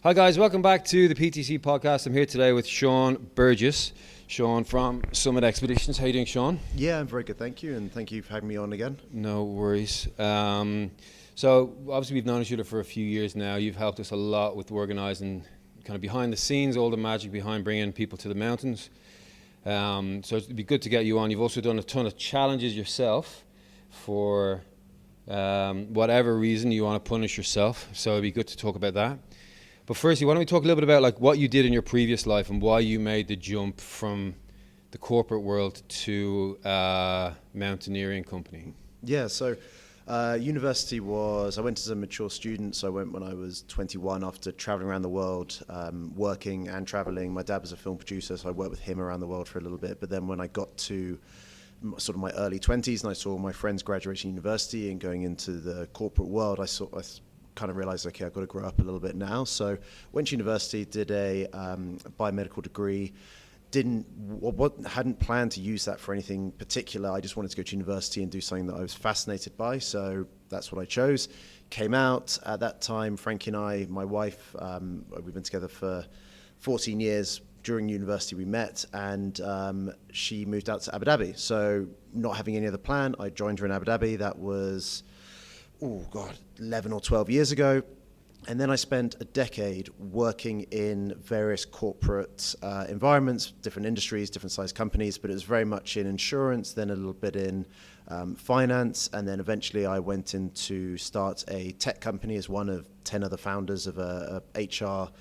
Hi guys, welcome back to the PTC podcast. I'm here today with Sean Burgess. Sean from Sumimt Expeditions. How you doing, Sean? Yeah, I'm very good, thank you, and thank you for having me on again. No worries. So obviously we've known each other for a few years now. You've helped us a lot with organising kind of behind the scenes, all the magic behind bringing people to the mountains. So it'd be good to get you on. You've also done a ton of challenges yourself for whatever reason you want to punish yourself. So it'd be good to talk about that. But firstly, why don't we talk a little bit about like what you did in your previous life and why you made the jump from the corporate world to mountaineering company? Yeah, so university I went as a mature student, so I went when I was 21 after traveling around the world, working and traveling. My dad was a film producer, so I worked with him around the world for a little bit. But then when I got to sort of my early 20s and I saw my friends graduating university and going into the corporate world, I kind of realized, okay, I've got to grow up a little bit now. So went to university, did a biomedical degree, hadn't planned to use that for anything particular. I just wanted to go to university and do something that I was fascinated by. So that's what I chose. Came out at that time, Frankie and I, my wife, we've been together for 14 years. During university we met, and she moved out to Abu Dhabi. So not having any other plan, I joined her in Abu Dhabi. That was 11 or 12 years ago. And then I spent a decade working in various corporate environments, different industries, different size companies, but it was very much in insurance, then a little bit in finance, and then eventually I went in to start a tech company as one of 10 other founders of a HR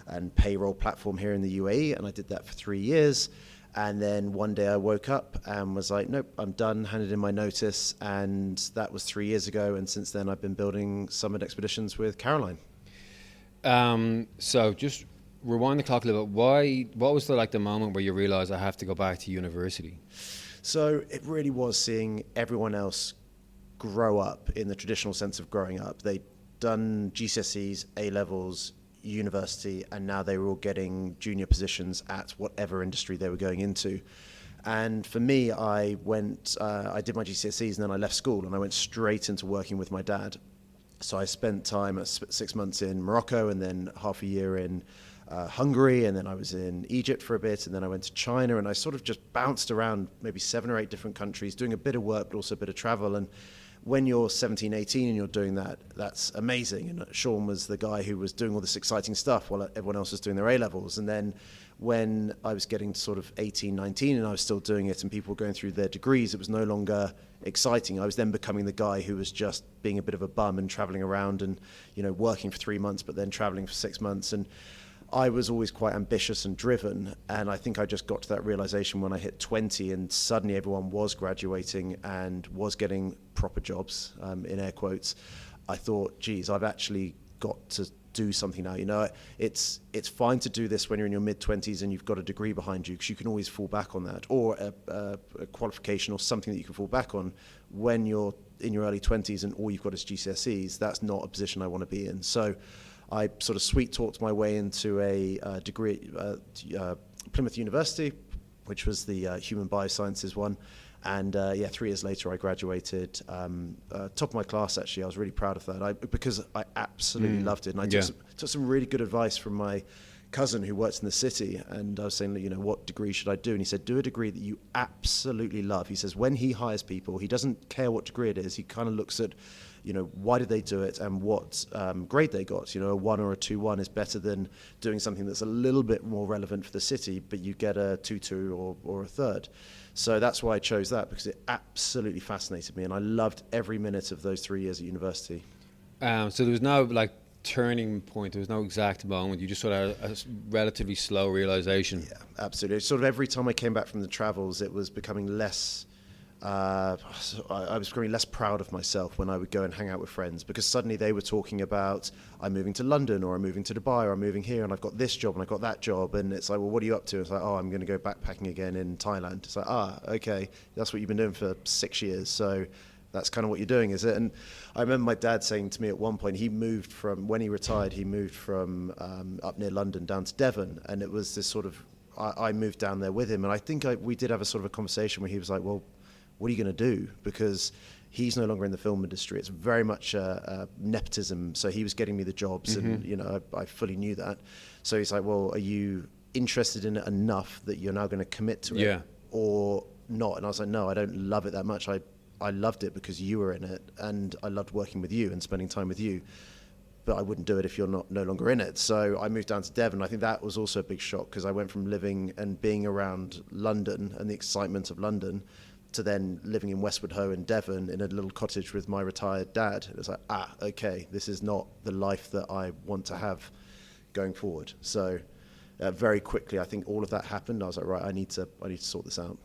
and payroll platform here in the UAE, and I did that for 3 years. And then one day I woke up and was like, nope, I'm done, handed in my notice, and that was 3 years ago, and since then I've been building Sumimt Expeditions with Caroline. So just rewind the clock a little bit. What was the moment where you realized I have to go back to university? So it really was seeing everyone else grow up in the traditional sense of growing up. They'd done GCSEs, A-levels, university, and now they were all getting junior positions at whatever industry they were going into. And for me, I did my GCSEs and then I left school and I went straight into working with my dad. So I spent time 6 months in Morocco and then half a year in Hungary, and then I was in Egypt for a bit, and then I went to China, and I sort of just bounced around maybe 7 or 8 different countries, doing a bit of work, but also a bit of travel. And when you're 17, 18 and you're doing that, that's amazing. And Sean was the guy who was doing all this exciting stuff while everyone else was doing their A-levels. And then when I was getting to sort of 18, 19 and I was still doing it and people were going through their degrees, it was no longer exciting. I was then becoming the guy who was just being a bit of a bum and traveling around and, working for 3 months, but then traveling for 6 months. And I was always quite ambitious and driven, and I think I just got to that realization when I hit 20 and suddenly everyone was graduating and was getting proper jobs, in air quotes. I thought, geez, I've actually got to do something now. It's fine to do this when you're in your mid-20s and you've got a degree behind you, because you can always fall back on that, or a qualification or something that you can fall back on. When you're in your early 20s and all you've got is GCSEs, that's not a position I want to be in. So I sort of sweet-talked my way into a degree at Plymouth University, which was the Human Biosciences one. And 3 years later, I graduated, top of my class, actually. I was really proud of that because I absolutely loved it. And I took some really good advice from my cousin who works in the city. And I was saying, what degree should I do? And he said, do a degree that you absolutely love. He says, when he hires people, he doesn't care what degree it is. He kind of looks at, why did they do it and what grade they got. A 1 or a 2-1 is better than doing something that's a little bit more relevant for the city, but you get a 2-2 or a 3rd. So that's why I chose that, because it absolutely fascinated me and I loved every minute of those 3 years at university. So there was no turning point, there was no exact moment, you just sort of had a relatively slow realization. Yeah, absolutely. Sort of every time I came back from the travels, it was becoming less I was becoming less proud of myself when I would go and hang out with friends, because suddenly they were talking about, I'm moving to London, or I'm moving to Dubai, or I'm moving here, and I've got this job and I've got that job, and it's like, well, what are you up to? It's like, I'm going to go backpacking again in Thailand. It's like, okay, that's what you've been doing for 6 years, so that's kind of what you're doing, is it? And I remember my dad saying to me at one point, when he retired, he moved from up near London down to Devon, and it was this sort of, I moved down there with him, and I think we did have a sort of a conversation where he was like, well, what are you going to do? Because he's no longer in the film industry. It's very much nepotism. So he was getting me the jobs, and you know, I fully knew that. So he's like, well, are you interested in it enough that you're now going to commit to it, or not? And I was like, no, I don't love it that much. I loved it because you were in it, and I loved working with you and spending time with you. But I wouldn't do it if you're no longer in it. So I moved down to Devon. I think that was also a big shock, because I went from living and being around London and the excitement of London to then living in Westwood Ho in Devon in a little cottage with my retired dad. It was like, okay, this is not the life that I want to have going forward. So very quickly, I think all of that happened. I was like, right, I need to sort this out.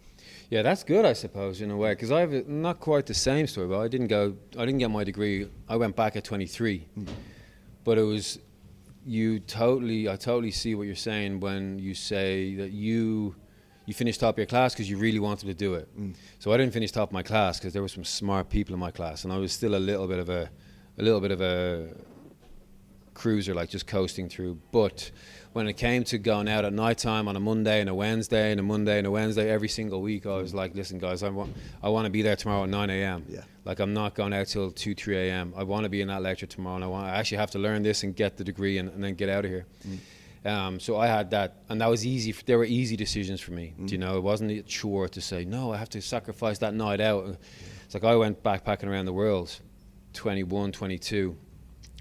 Yeah, that's good, I suppose, in a way, because I have not quite the same story. But I didn't get my degree. I went back at 23. But it was, I totally see what you're saying when you say that you finished top of your class because you really wanted to do it. So I didn't finish top of my class because there were some smart people in my class, and I was still a little bit of a cruiser, like just coasting through. But when it came to going out at night time on a Monday and a Wednesday and a Monday and a Wednesday every single week, I was like, listen guys, I want to be there tomorrow at 9 a.m. Yeah. Like, I'm not going out till 2, 3 a.m. I want to be in that lecture tomorrow, and I actually have to learn this and get the degree and then get out of here. So I had that, and that was easy. There were easy decisions for me. You know, it wasn't a chore to say, no, I have to sacrifice that night out. It's like I went backpacking around the world, 21, 22,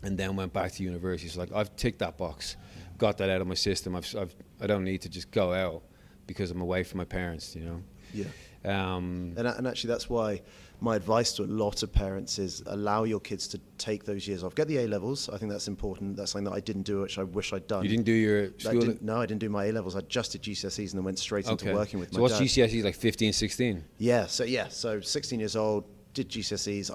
and then went back to university. So like, I've ticked that box, got that out of my system. I don't need to just go out because I'm away from my parents, you know. Yeah. And actually, that's why my advice to a lot of parents is allow your kids to take those years off. Get the A-levels. I think that's important. That's something that I didn't do, which I wish I'd done. You didn't do your school? No, I didn't do my A-levels. I just did GCSEs and then went straight into working with my dad. So what's GCSEs, like 15, 16? Yeah, so 16 years old, did GCSEs.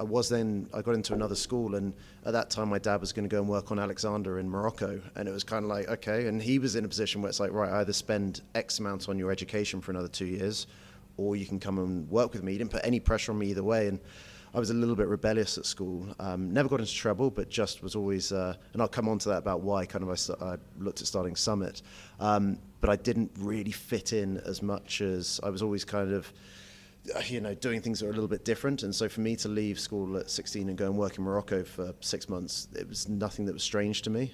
I got into another school, and at that time my dad was going to go and work on Alexander in Morocco, and it was kind of like, okay, and he was in a position where it's like, right, either spend X amount on your education for another 2 years, or you can come and work with me. He didn't put any pressure on me either way, and I was a little bit rebellious at school. Never got into trouble, but just was always, and I'll come on to that about why kind of I looked at starting Summit, but I didn't really fit in as much as I was always kind of, you know, doing things that are a little bit different. And so for me to leave school at 16 and go and work in Morocco for 6 months, it was nothing that was strange to me.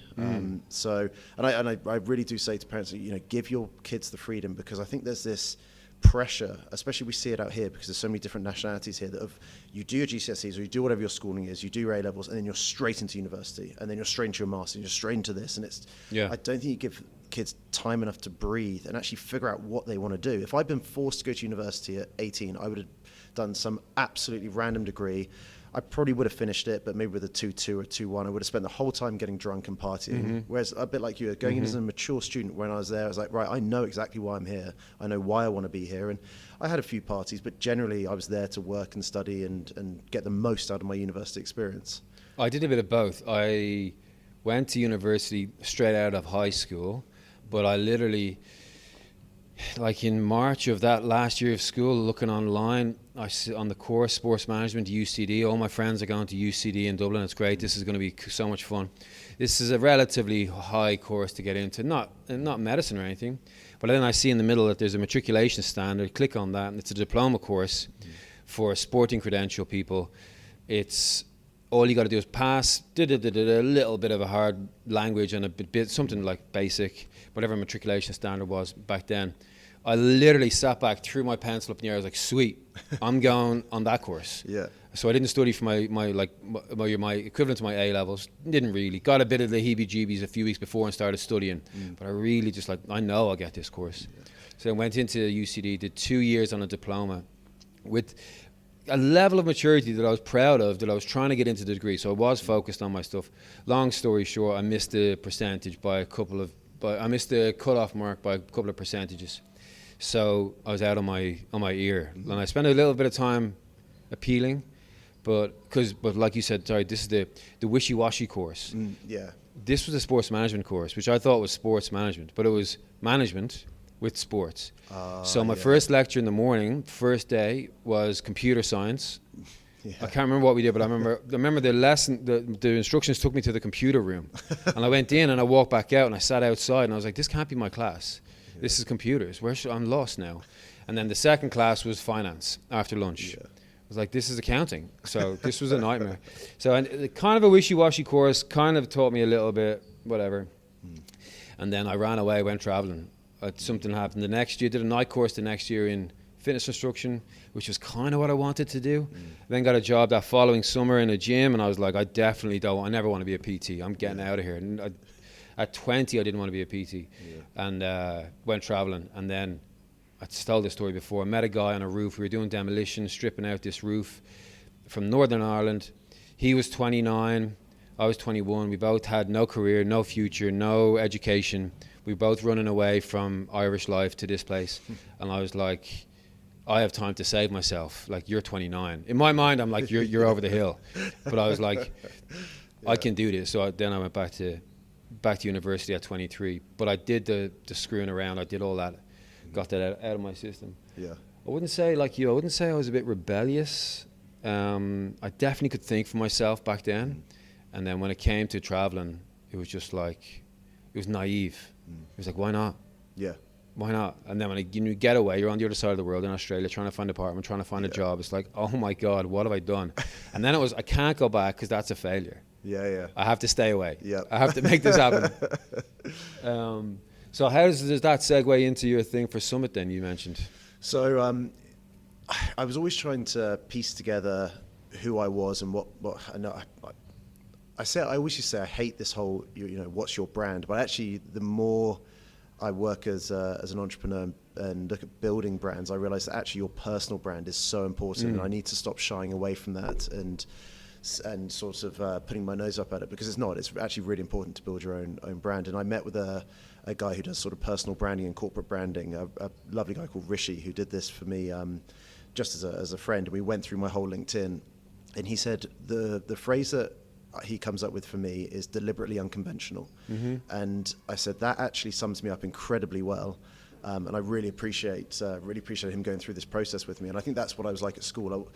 So I really do say to parents, you know, give your kids the freedom, because I think there's this pressure, especially we see it out here because there's so many different nationalities here, that you do your GCSEs or you do whatever your schooling is, you do your A-levels, and then you're straight into university, and then you're straight into your master's, and you're straight into this, and I don't think you give kids time enough to breathe and actually figure out what they want to do. If I'd been forced to go to university at 18, I would have done some absolutely random degree. I probably would have finished it, but maybe with a 2.2 or 2.1, I would have spent the whole time getting drunk and partying. Whereas a bit like you, going in as a mature student, when I was there, I was like, right, I know exactly why I'm here. I know why I want to be here. And I had a few parties, but generally I was there to work and study and get the most out of my university experience. I did a bit of both. I went to university straight out of high school, but I literally, like in March of that last year of school, looking online, I sit on the course sports management, UCD. All my friends are going to UCD in Dublin. It's great. This is going to be so much fun. This is a relatively high course to get into, not medicine or anything. But then I see in the middle that there's a matriculation standard. Click on that, and it's a diploma course for sporting credential people. It's all you got to do is pass a little bit of a hard language and a bit something like basic, whatever matriculation standard was back then. I literally sat back, threw my pencil up in the air. I was like, sweet, I'm going on that course. Yeah. So I didn't study for my equivalent to my A-levels. Didn't really. Got a bit of the heebie-jeebies a few weeks before and started studying. But I really just I know I'll get this course. Yeah. So I went into UCD, did 2 years on a diploma with a level of maturity that I was proud of, that I was trying to get into the degree. So I was focused on my stuff. Long story short, I missed the percentage I missed the cutoff mark by a couple of percentages. So I was out on my ear, and I spent a little bit of time appealing, but like you said, sorry, this is the wishy-washy course. Yeah. This was a sports management course, which I thought was sports management, but it was management with sports. So my first lecture in the morning, first day, was computer science. Yeah. I can't remember what we did, but I remember the lesson, the instructions took me to the computer room. And I went in and I walked back out and I sat outside and I was like, this can't be my class. This is computers. I'm lost now. And then the second class was finance after lunch. Yeah. I was like, this is accounting. So this was a nightmare. So and kind of a wishy-washy course, kind of taught me a little bit, whatever. And then I ran away, went traveling. Something happened the next year, did a night course the next year in fitness instruction, which was kind of what I wanted to do. Then got a job that following summer in a gym, and I was like, I never want to be a PT. I'm getting out of here. And at 20, I didn't want to be a PT. And went traveling. And then I told this story before. I met a guy on a roof. We were doing demolition, stripping out this roof from Northern Ireland. He was 29. I was 21. We both had no career, no future, no education. We were both running away from Irish life to this place. And I was like, I have time to save myself. Like, you're 29. In my mind, I'm like, you're over the hill. But I was like, I can do this. So then I went back to university at 23. But I did the screwing around. I did all that. Got that out of my system. I wouldn't say like you. I wouldn't say I was a bit rebellious. I definitely could think for myself back then. And then when it came to traveling, it was just like, it was naive. It was like, why not? Why not? And then when you get away, you're on the other side of the world in Australia, trying to find an apartment, trying to find a job. It's like, oh my God, what have I done? And then it was, I can't go back because that's a failure. I have to stay away. I have to make this happen. So how does that segue into your thing for Summit then, you mentioned? So I was always trying to piece together who I was and what I know. I always used to say I hate this whole, what's your brand? But actually, the more I work as an entrepreneur and look at building brands, I realize that actually your personal brand is so important, and I need to stop shying away from that and sort of putting my nose up at it, because it's not. It's actually really important to build your own brand. And I met with a guy who does sort of personal branding and corporate branding, a lovely guy called Rishi, who did this for me just as a friend. We went through my whole LinkedIn, and he said the phrase that he comes up with for me is deliberately unconventional. And I said, that actually sums me up incredibly well. And I really appreciate him going through this process with me. And I think that's what I was like at school.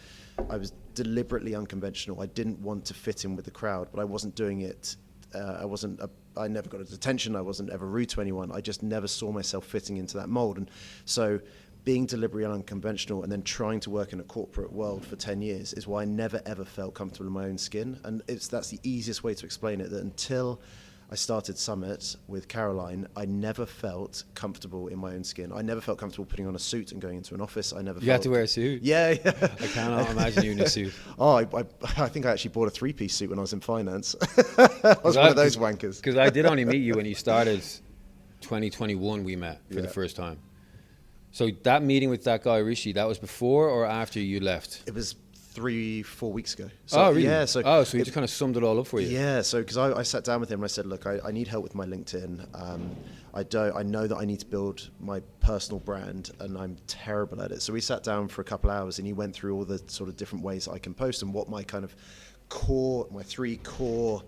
I was deliberately unconventional. I didn't want to fit in with the crowd, but I wasn't doing it. I never got a detention. I wasn't ever rude to anyone. I just never saw myself fitting into that mold. And so being deliberately unconventional and then trying to work in a corporate world for 10 years is why I never ever felt comfortable in my own skin. And that's the easiest way to explain it, that until I started Summit with Caroline, I never felt comfortable in my own skin. I never felt comfortable putting on a suit and going into an office. You had to wear a suit? Yeah. I cannot imagine you in a suit. I think I actually bought a 3-piece suit when I was in finance. I was one of those wankers. Because I did only meet you when you started 2021, we met for the first time. So that meeting with that guy, Rishi, that was before or after you left? It was 3-4 weeks ago. So, really? Yeah. So he just kind of summed it all up for you. Yeah. So because I sat down with him and I said, look, I need help with my LinkedIn. I know that I need to build my personal brand, and I'm terrible at it. So we sat down for a couple of hours, and he went through all the sort of different ways I can post and what my kind of my 3 core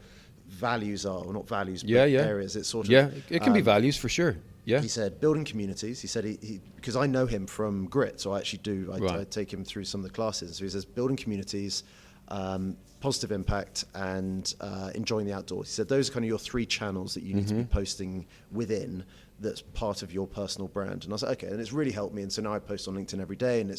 values are, or not values, but areas. It's sort of it can be values for sure. Yeah. He said building communities. He said he because I know him from Grit, so I actually do. I take him through some of the classes. So he says building communities, positive impact, and enjoying the outdoors. He said those are kind of your 3 channels that you need to be posting within. That's part of your personal brand. And I was like, okay, and it's really helped me. And so now I post on LinkedIn every day, and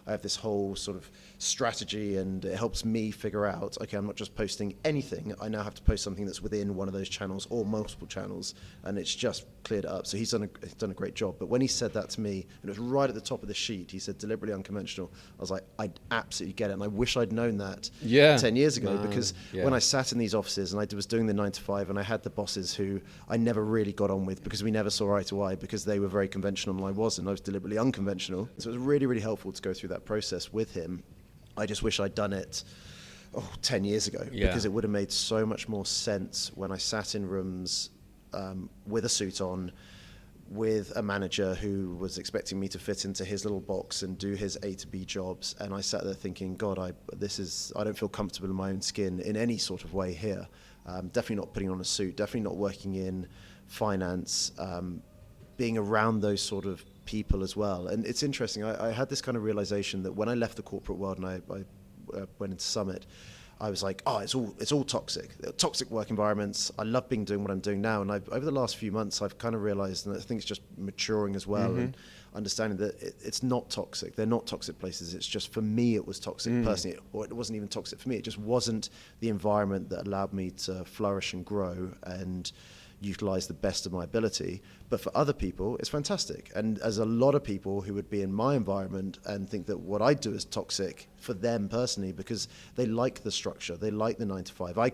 I have this whole sort of strategy, and it helps me figure out, okay, I'm not just posting anything. I now have to post something that's within one of those channels or multiple channels, and it's just cleared it up. So he's done a great job. But when he said that to me, and it was right at the top of the sheet, he said deliberately unconventional. I was like, I absolutely get it. And I wish I'd known that 10 years ago, because when I sat in these offices and I was doing the 9 to 5, and I had the bosses who I never really got on with because we never saw eye to eye, because they were very conventional and I wasn't. I was deliberately unconventional. So it was really, really helpful to go through that process with him. I just wish I'd done it 10 years ago, because it would have made so much more sense when I sat in rooms with a suit on, with a manager who was expecting me to fit into his little box and do his A to B jobs. And I sat there thinking, God, I don't feel comfortable in my own skin in any sort of way here. Definitely not putting on a suit, definitely not working in finance, being around those sort of people as well. And it's interesting, I had this kind of realization that when I left the corporate world and I went into Summit, I was like, oh, it's all toxic. Toxic work environments. I love doing what I'm doing now. And over the last few months, I've kind of realized, and I think it's just maturing as well, and understanding that it's not toxic. They're not toxic places. It's just, for me, it was toxic personally, or it wasn't even toxic for me. It just wasn't the environment that allowed me to flourish and grow and utilize the best of my ability. But for other people, it's fantastic. And there's a lot of people who would be in my environment and think that what I do is toxic for them personally, because they like the structure, they like the 9 to 5. I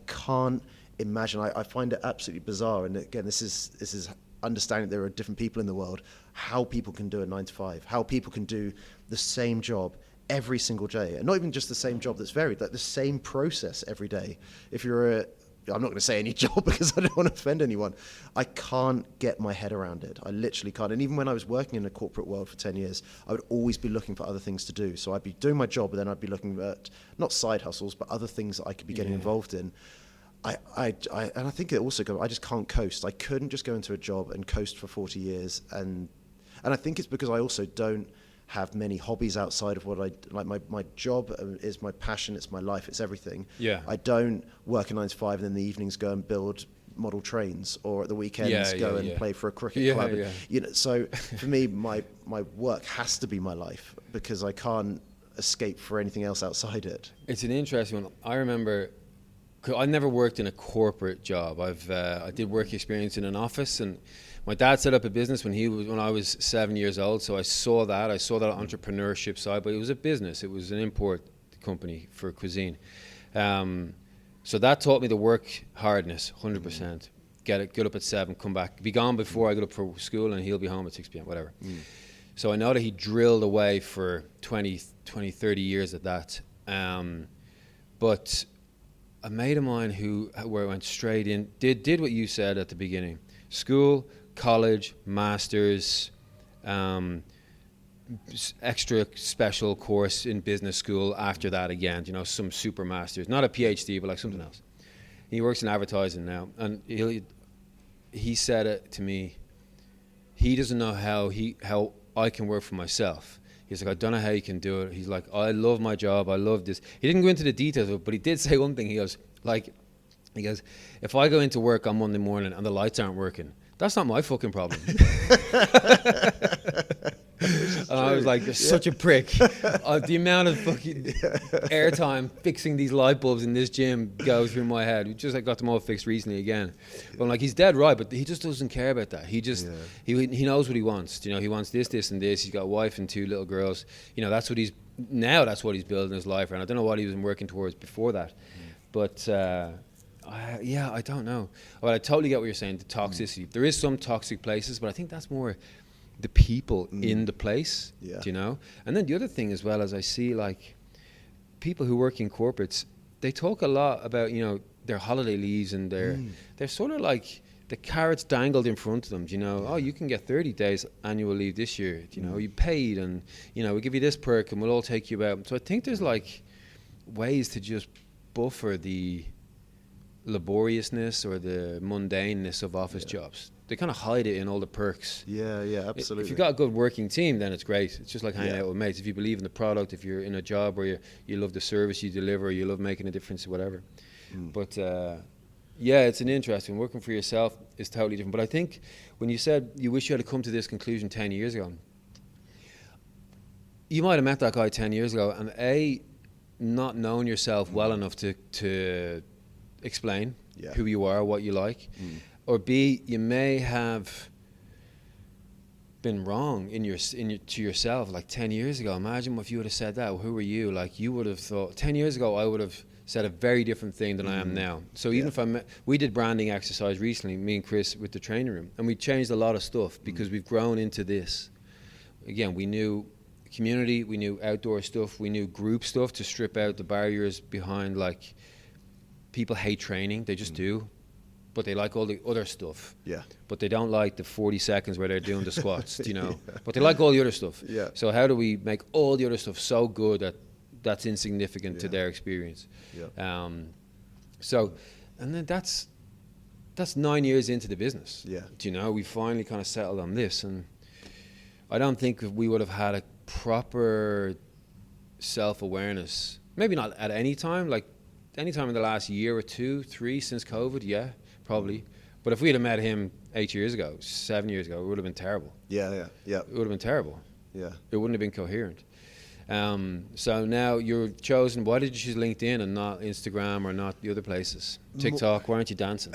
can't imagine. I find it absolutely bizarre. And again, this is understanding there are different people in the world, how people can do a 9 to 5, how people can do the same job every single day, and not even just the same job that's varied, like the same process every day. If you're I'm not going to say any job because I don't want to offend anyone. I can't get my head around it. I literally can't. And even when I was working in the corporate world for 10 years, I would always be looking for other things to do. So I'd be doing my job, but then I'd be looking at not side hustles, but other things that I could be getting involved in. And I think it also I just can't coast. I couldn't just go into a job and coast for 40 years. And I think it's because I also don't have many hobbies outside of what I like. My job is my passion, it's my life, it's everything. Yeah. I don't work a 9 to 5 and in the evenings go and build model trains, or at the weekends go and play for a cricket club. And, you know, so for me, my work has to be my life, because I can't escape for anything else outside it. It's an interesting one. I remember, 'cause I never worked in a corporate job. I did work experience in an office, and my dad set up a business when I was 7 years old. So I saw that entrepreneurship side, but it was a business. It was an import company for cuisine. So that taught me the work hardness, 100%. Get up at 7, come back, be gone before I get up for school, and he'll be home at 6 p.m., whatever. So I know that he drilled away for 20, 30 years at that. But a mate of mine where I went straight in, did what you said at the beginning. School, college, masters, extra special course in business school after that again, you know, some super masters, not a PhD, but like something else. He works in advertising now, and he said it to me, he doesn't know how I can work for myself. He's like, I don't know how you can do it. He's like, I love my job, I love this. He didn't go into the details of it, but he did say one thing. He goes, if I go into work on Monday morning and the lights aren't working, that's not my fucking problem. I was like, you're such a prick. The amount of fucking airtime fixing these light bulbs in this gym goes through my head. We just got them all fixed recently again. But I'm like, he's dead right, but he just doesn't care about that. He just, he knows what he wants. You know, he wants this, and this. He's got a wife and 2 little girls. You know, that's what he's building his life around. I don't know what he was working towards before that. But, I don't know. But I totally get what you're saying, the toxicity. There is some toxic places, but I think that's more the people in the place, do you know? And then the other thing as well, as I see, like, people who work in corporates, they talk a lot about, you know, their holiday leaves, and they're sort of like the carrots dangled in front of them, do you know? Oh, you can get 30 days annual leave this year, do you know? You paid, and, you know, we give you this perk, and we'll all take you out. So I think there's, like, ways to just buffer the laboriousness or the mundaneness of office jobs. They kind of hide it in all the perks. Yeah, absolutely. If you've got a good working team, then it's great. It's just like hanging out with mates. If you believe in the product, if you're in a job where you love the service you deliver, you love making a difference, whatever. But it's an interesting. Working for yourself is totally different. But I think when you said you wish you had come to this conclusion 10 years ago, you might have met that guy 10 years ago, and not knowing yourself well enough to explain who you are, what you like, or B, you may have been wrong to yourself like 10 years ago. Imagine if you would have said that. Well, who were you? Like, you would have thought 10 years ago I would have said a very different thing than I am now. So even if we did branding exercise recently, me and Chris, with the training room, and we changed a lot of stuff because we've grown into this. Again, we knew community, we knew outdoor stuff, we knew group stuff to strip out the barriers behind, like, people hate training, they just do, but they like all the other stuff. But they don't like the 40 seconds where they're doing the squats, you know. But they like all the other stuff. So how do we make all the other stuff so good that that's insignificant to their experience? So, and then that's 9 years into the business. Do you know, we finally kind of settled on this, and I don't think we would have had a proper self-awareness, maybe not at any time, like anytime in the last year or 2, 3 since COVID, yeah, probably. But if we'd have met him 8 years ago, 7 years ago, it would have been terrible. Yeah. It would have been terrible. Yeah. It wouldn't have been coherent. So now you're chosen. Why did you choose LinkedIn and not Instagram or not the other places? TikTok, why aren't you dancing?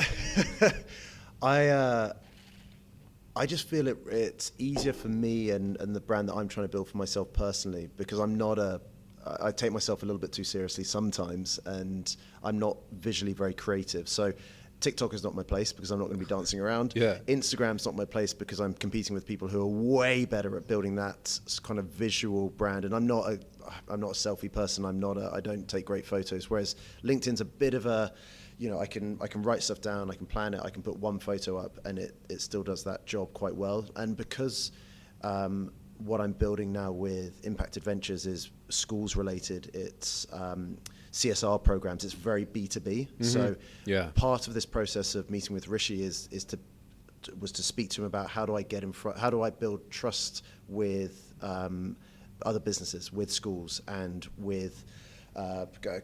I just feel it's easier for me and the brand that I'm trying to build for myself personally, because I take myself a little bit too seriously sometimes, and I'm not visually very creative. So TikTok is not my place because I'm not going to be dancing around. Yeah. Instagram's not my place because I'm competing with people who are way better at building that kind of visual brand. And I'm not a selfie person. I don't take great photos. Whereas LinkedIn's a bit of a, I can write stuff down, I can plan it, I can put one photo up, and it still does that job quite well. And because what I'm building now with Impact Adventures is schools related, it's CSR programs, it's very B2B. Mm-hmm. So part of this process of meeting with Rishi was to speak to him about how do I get in front, how do I build trust with other businesses, with schools, and with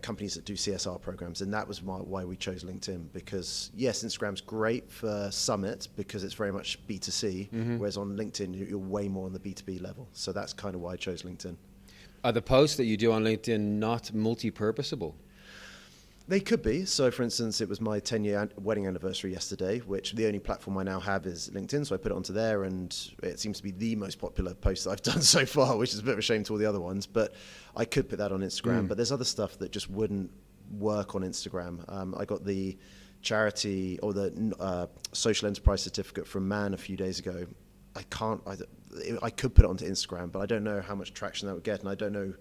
companies that do CSR programs. And that was why we chose LinkedIn, because yes, Instagram's great for Summit because it's very much B2C, whereas on LinkedIn you're way more on the B2B level. So that's kind of why I chose LinkedIn. Are the posts that you do on LinkedIn not multi-purposable? They could be. So, for instance, it was my 10-year wedding anniversary yesterday, which the only platform I now have is LinkedIn. So I put it onto there, and it seems to be the most popular post that I've done so far, which is a bit of a shame to all the other ones. But I could put that on Instagram. But there's other stuff that just wouldn't work on Instagram. I got the charity or the social enterprise certificate from Man a few days ago. I could put it onto Instagram, but I don't know how much traction that would get, and I don't know.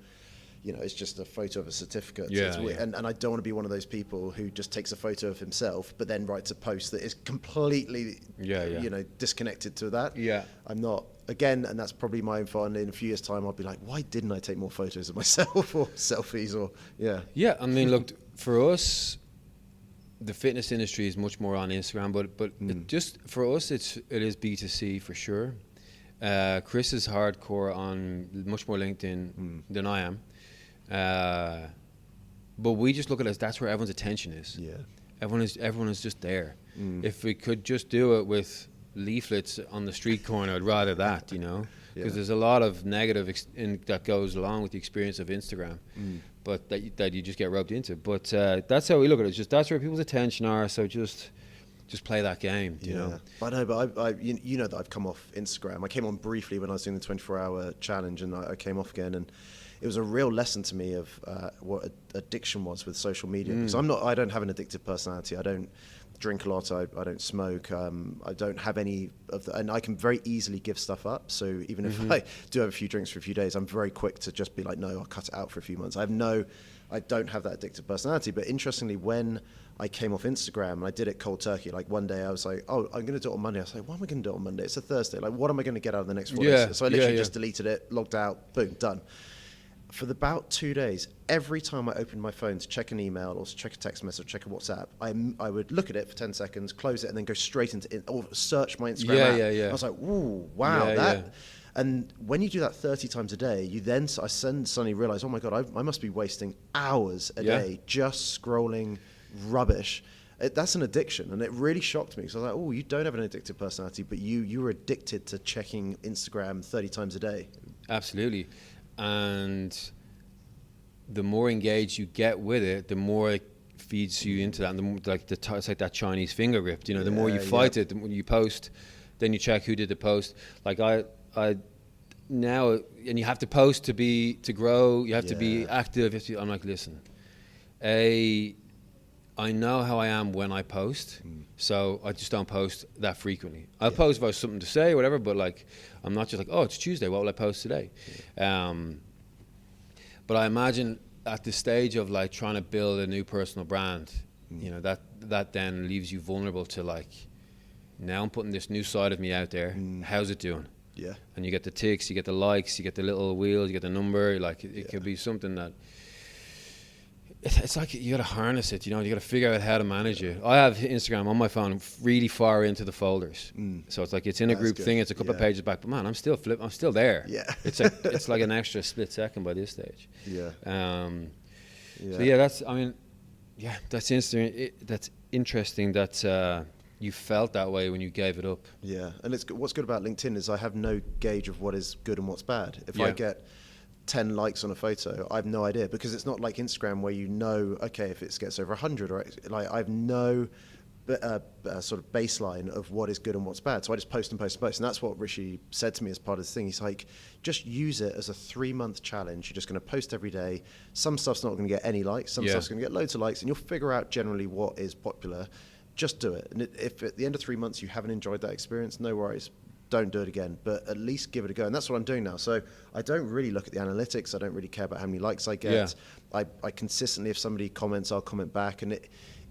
It's just a photo of a certificate. Yeah, so and I don't want to be one of those people who just takes a photo of himself, but then writes a post that is completely, disconnected to that. Yeah. I'm not, again, and that's probably my own fault. And in a few years' time, I'll be like, why didn't I take more photos of myself or selfies or, yeah. Yeah, I mean, look, for us, the fitness industry is much more on Instagram, but it just for us, it is B2C for sure. Chris is hardcore on much more LinkedIn than I am. But we just look at it as that's where everyone's attention is. Yeah. Everyone is just there. If we could just do it with leaflets on the street corner, I'd rather that, because there's a lot of negative that goes along with the experience of Instagram, but that you just get roped into. But that's how we look at it. It's just that's where people's attention are. So just play that game, you know. I know, but I that I've come off Instagram. I came on briefly when I was doing the 24-hour challenge, and I came off again, and it was a real lesson to me of what addiction was with social media. Because I don't have an addictive personality. I don't drink a lot. I don't smoke. I don't have any of that, and I can very easily give stuff up. So even if I do have a few drinks for a few days, I'm very quick to just be like, no, I'll cut it out for a few months. I don't have that addictive personality. But interestingly, when I came off Instagram and I did it cold turkey, like one day I was like, oh, I'm going to do it on Monday. I was like, why am I going to do it on Monday? It's a Thursday. Like, what am I going to get out of the next 4 days? So I literally just deleted it, logged out, boom, done. For about 2 days, every time I opened my phone to check an email or to check a text message, check a WhatsApp, I would look at it for 10 seconds, close it, and then go straight into it, or search my Instagram app. I was like, ooh, wow, And when you do that 30 times a day, I suddenly realize, oh my God, I must be wasting hours a day just scrolling rubbish. That's an addiction, and it really shocked me. because I was like, oh, you don't have an addictive personality, but you were addicted to checking Instagram 30 times a day. Absolutely. And the more engaged you get with it, the more it feeds you into that. And the more, it's like that Chinese finger grip. The more you fight it, the more you post, then you check who did the post. Like I now, and you have to post to grow. You have to be active. I'm like, listen, I know how I am when I post, so I just don't post that frequently. I'll post if I have something to say or whatever, but like, I'm not just like, oh, it's Tuesday, what will I post today? But I imagine at the stage of like trying to build a new personal brand, that then leaves you vulnerable to like, now I'm putting this new side of me out there. How's it doing? Yeah. And you get the ticks, you get the likes, you get the little wheels, you get the number. Like it could be something that. It's like you got to harness it, you got to figure out how to manage it. I have Instagram on my phone really far into the folders. So it's like it's in a group thing, it's a couple of pages back, but man, I'm still there. Yeah. It's like an extra split second by this stage. Yeah. So that's, Yeah, that's interesting. That's interesting that you felt that way when you gave it up. Yeah, and what's good about LinkedIn is I have no gauge of what is good and what's bad. If I Yeah. get 10 likes on a photo, I have no idea, because it's not like Instagram where you know, okay, if it gets over 100, or like I have no sort of baseline of what is good and what's bad. So I just post and post and post. And that's what Rishi said to me as part of this thing. He's like, just use it as a 3-month challenge. You're just going to post every day. Some stuff's not going to get any likes. Some stuff's going to get loads of likes, and you'll figure out generally what is popular. Just do it. And if at the end of 3 months you haven't enjoyed that experience, no worries. Don't do it again, but at least give it a go. And that's what I'm doing now. So I don't really look at the analytics. I don't really care about how many likes I get. I consistently, if somebody comments, I'll comment back. And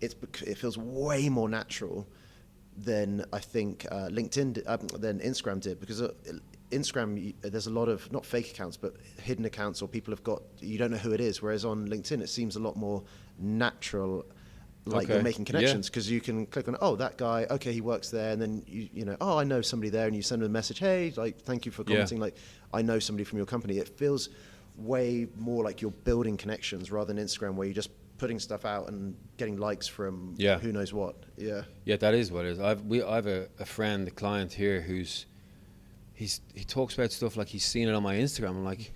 it feels way more natural than I think LinkedIn than Instagram did, because Instagram, there's a lot of not fake accounts but hidden accounts, or people have got, you don't know who it is, whereas on LinkedIn it seems a lot more natural, like you're making connections, because you can click on, oh, that guy, okay, he works there, and then you know, oh, I know somebody there, and you send them a message, hey, like, thank you for commenting, like, I know somebody from your company. It feels way more like you're building connections rather than Instagram, where you're just putting stuff out and getting likes from who knows what. Yeah, that is what it is. I have a friend, a client here, he talks about stuff like he's seen it on my Instagram. I'm like,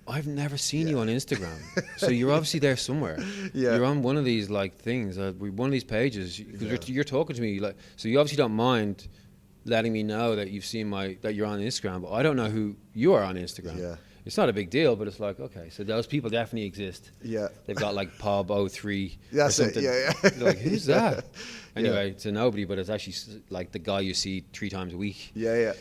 I've never seen you on Instagram, so you're obviously there somewhere. You're on one of these like things, one of these pages, because you're talking to me, like, so you obviously don't mind letting me know that you've seen that you're on Instagram, but I don't know who you are on Instagram. It's not a big deal, but it's like, okay, so those people definitely exist. They've got like Pob03 or something. Like, who's that? Anyway, it's a nobody, but it's actually like the guy you see 3 times a week.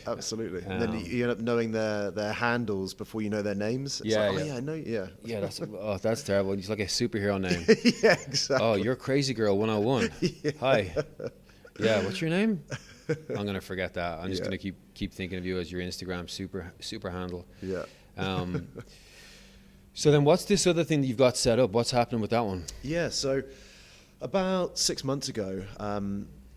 Absolutely. And then you end up knowing their handles before you know their names. It's like, I know. That's terrible. It's like a superhero name. Exactly. Oh, you're Crazy Girl 101. Hi. What's your name? I'm gonna forget that. I'm just gonna keep thinking of you as your Instagram super handle. So then what's this other thing that you've got set up? What's happening with that one? So about 6 months ago,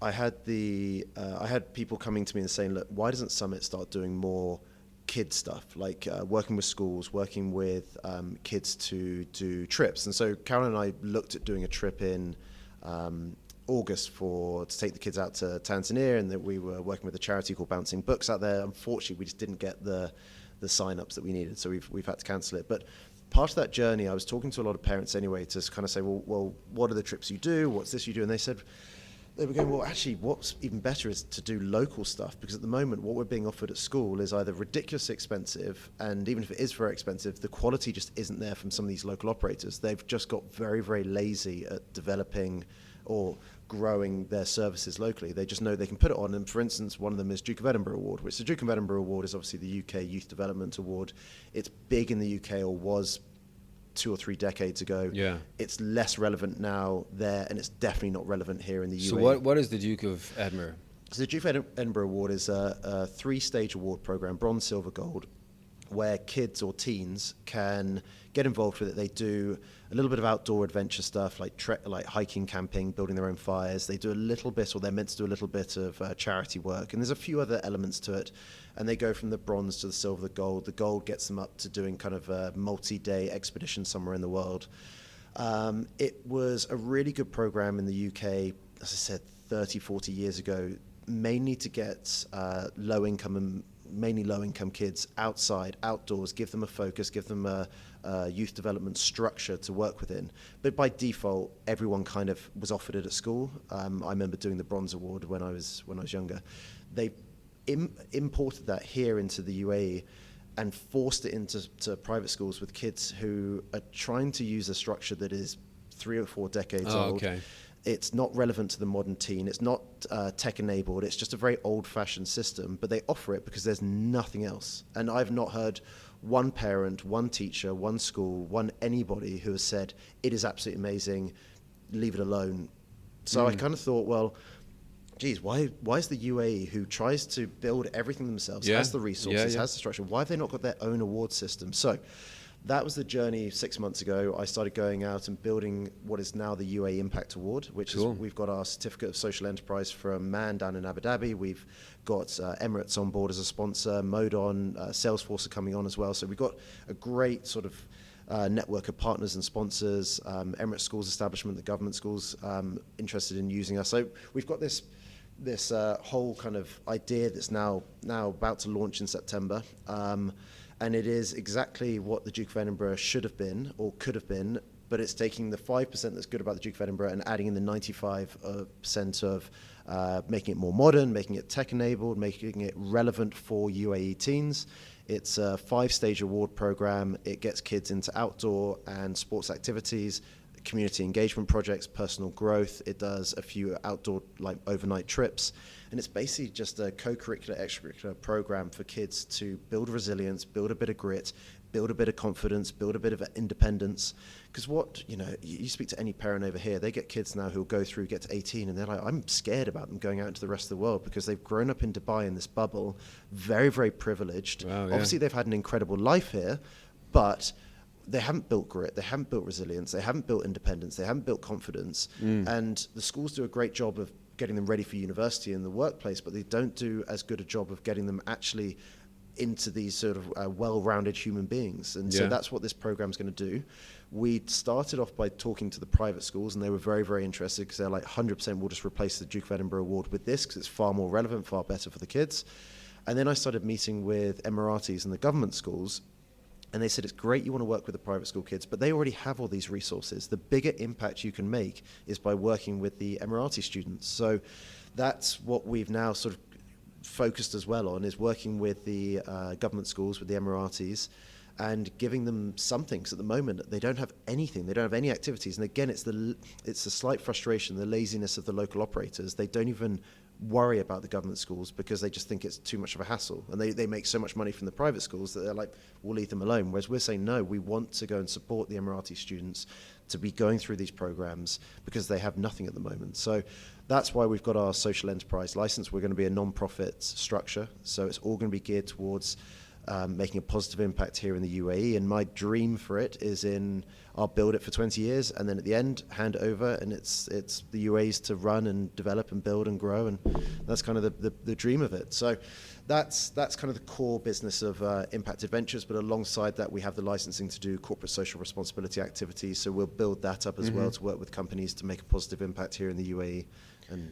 I had people coming to me and saying, look, why doesn't Summit start doing more kid stuff, like working with schools, working with kids to do trips? And so Carolyn and I looked at doing a trip in August to take the kids out to Tanzania, and that we were working with a charity called Bouncing Books out there. Unfortunately, we just didn't get the sign-ups that we needed, so we've had to cancel it. But part of that journey, I was talking to a lot of parents anyway, to kind of say, well, what are the trips you do? What's this you do? And they were going, well, actually, what's even better is to do local stuff, because at the moment, what we're being offered at school is either ridiculously expensive, and even if it is very expensive, the quality just isn't there from some of these local operators. They've just got very, very lazy at developing or growing their services locally. They just know they can put it on. And for instance, one of them is Duke of Edinburgh Award, which the Duke of Edinburgh Award is obviously the UK Youth Development Award. It's big in the UK, or was 2 or 3 decades ago. It's less relevant now there, and it's definitely not relevant here in the UAE. So what is the Duke of Edinburgh? So the Duke of Edinburgh Award is a 3-stage award program, bronze, silver, gold, where kids or teens can get involved with it. They do a little bit of outdoor adventure stuff, like hiking, camping, building their own fires. They do a little bit, or they're meant to do a little bit of charity work. And there's a few other elements to it. And they go from the bronze to the silver, the gold. The gold gets them up to doing kind of a multi-day expedition somewhere in the world. It was a really good program in the UK, as I said, 30, 40 years ago, mainly to get mainly low-income kids outside, outdoors, give them a focus, give them a youth development structure to work within. But by default, everyone kind of was offered it at school. I remember doing the Bronze Award when I was younger. They imported that here into the UAE and forced it into private schools with kids who are trying to use a structure that is 3 or 4 decades old. Okay. It's not relevant to the modern teen. It's not tech-enabled. It's just a very old-fashioned system, but they offer it because there's nothing else. And I've not heard one parent, one teacher, one school, anybody who has said, it is absolutely amazing, leave it alone. So I kind of thought, well, geez, why is the UAE, who tries to build everything themselves, has the resources, has the structure, why have they not got their own award system? So that was the journey 6 months ago. I started going out and building what is now the UAE Impact Award, which is, we've got our certificate of social enterprise from MAN down in Abu Dhabi. We've got Emirates on board as a sponsor, Modon, Salesforce are coming on as well. So we've got a great sort of network of partners and sponsors, Emirates Schools establishment, the government schools interested in using us. So we've got this whole kind of idea that's now about to launch in September. And it is exactly what the Duke of Edinburgh should have been or could have been, but it's taking the 5% that's good about the Duke of Edinburgh and adding in the 95% of making it more modern, making it tech-enabled, making it relevant for UAE teens. It's a 5-stage award program. It gets kids into outdoor and sports activities, community engagement projects, personal growth. It does a few outdoor, like overnight trips. And it's basically just a co-curricular, extracurricular program for kids to build resilience, build a bit of grit, build a bit of confidence, build a bit of independence. Because you speak to any parent over here, they get kids now who'll get to 18 and they're like, I'm scared about them going out into the rest of the world because they've grown up in Dubai in this bubble, very, very privileged. Wow, yeah. Obviously, they've had an incredible life here, but they haven't built grit, they haven't built resilience, they haven't built independence, they haven't built confidence. And the schools do a great job of getting them ready for university and the workplace, but they don't do as good a job of getting them actually into these sort of well-rounded human beings. And so that's what this program's going to do. We started off by talking to the private schools, and they were very, very interested because they're like 100% we'll just replace the Duke of Edinburgh Award with this because it's far more relevant, far better for the kids. And then I started meeting with Emiratis and the government schools, and they said, it's great you want to work with the private school kids, but they already have all these resources. The bigger impact you can make is by working with the Emirati students. So that's what we've now sort of focused as well on, is working with the government schools, with the Emiratis, and giving them something. Because at the moment, they don't have anything. They don't have any activities. And again, it's the slight frustration, the laziness of the local operators. They don't even worry about the government schools because they just think it's too much of a hassle. And they make so much money from the private schools that they're like, we'll leave them alone. Whereas we're saying, no, we want to go and support the Emirati students to be going through these programs because they have nothing at the moment. So that's why we've got our social enterprise license. We're going to be a non-profit structure. So it's all going to be geared towards making a positive impact here in the UAE. And my dream for it is I'll build it for 20 years and then at the end hand over, and it's the UAE's to run and develop and build and grow, and that's kind of the dream of it. So that's kind of the core business of Impact Adventures, but alongside that we have the licensing to do corporate social responsibility activities, so we'll build that up as well to work with companies to make a positive impact here in the UAE. And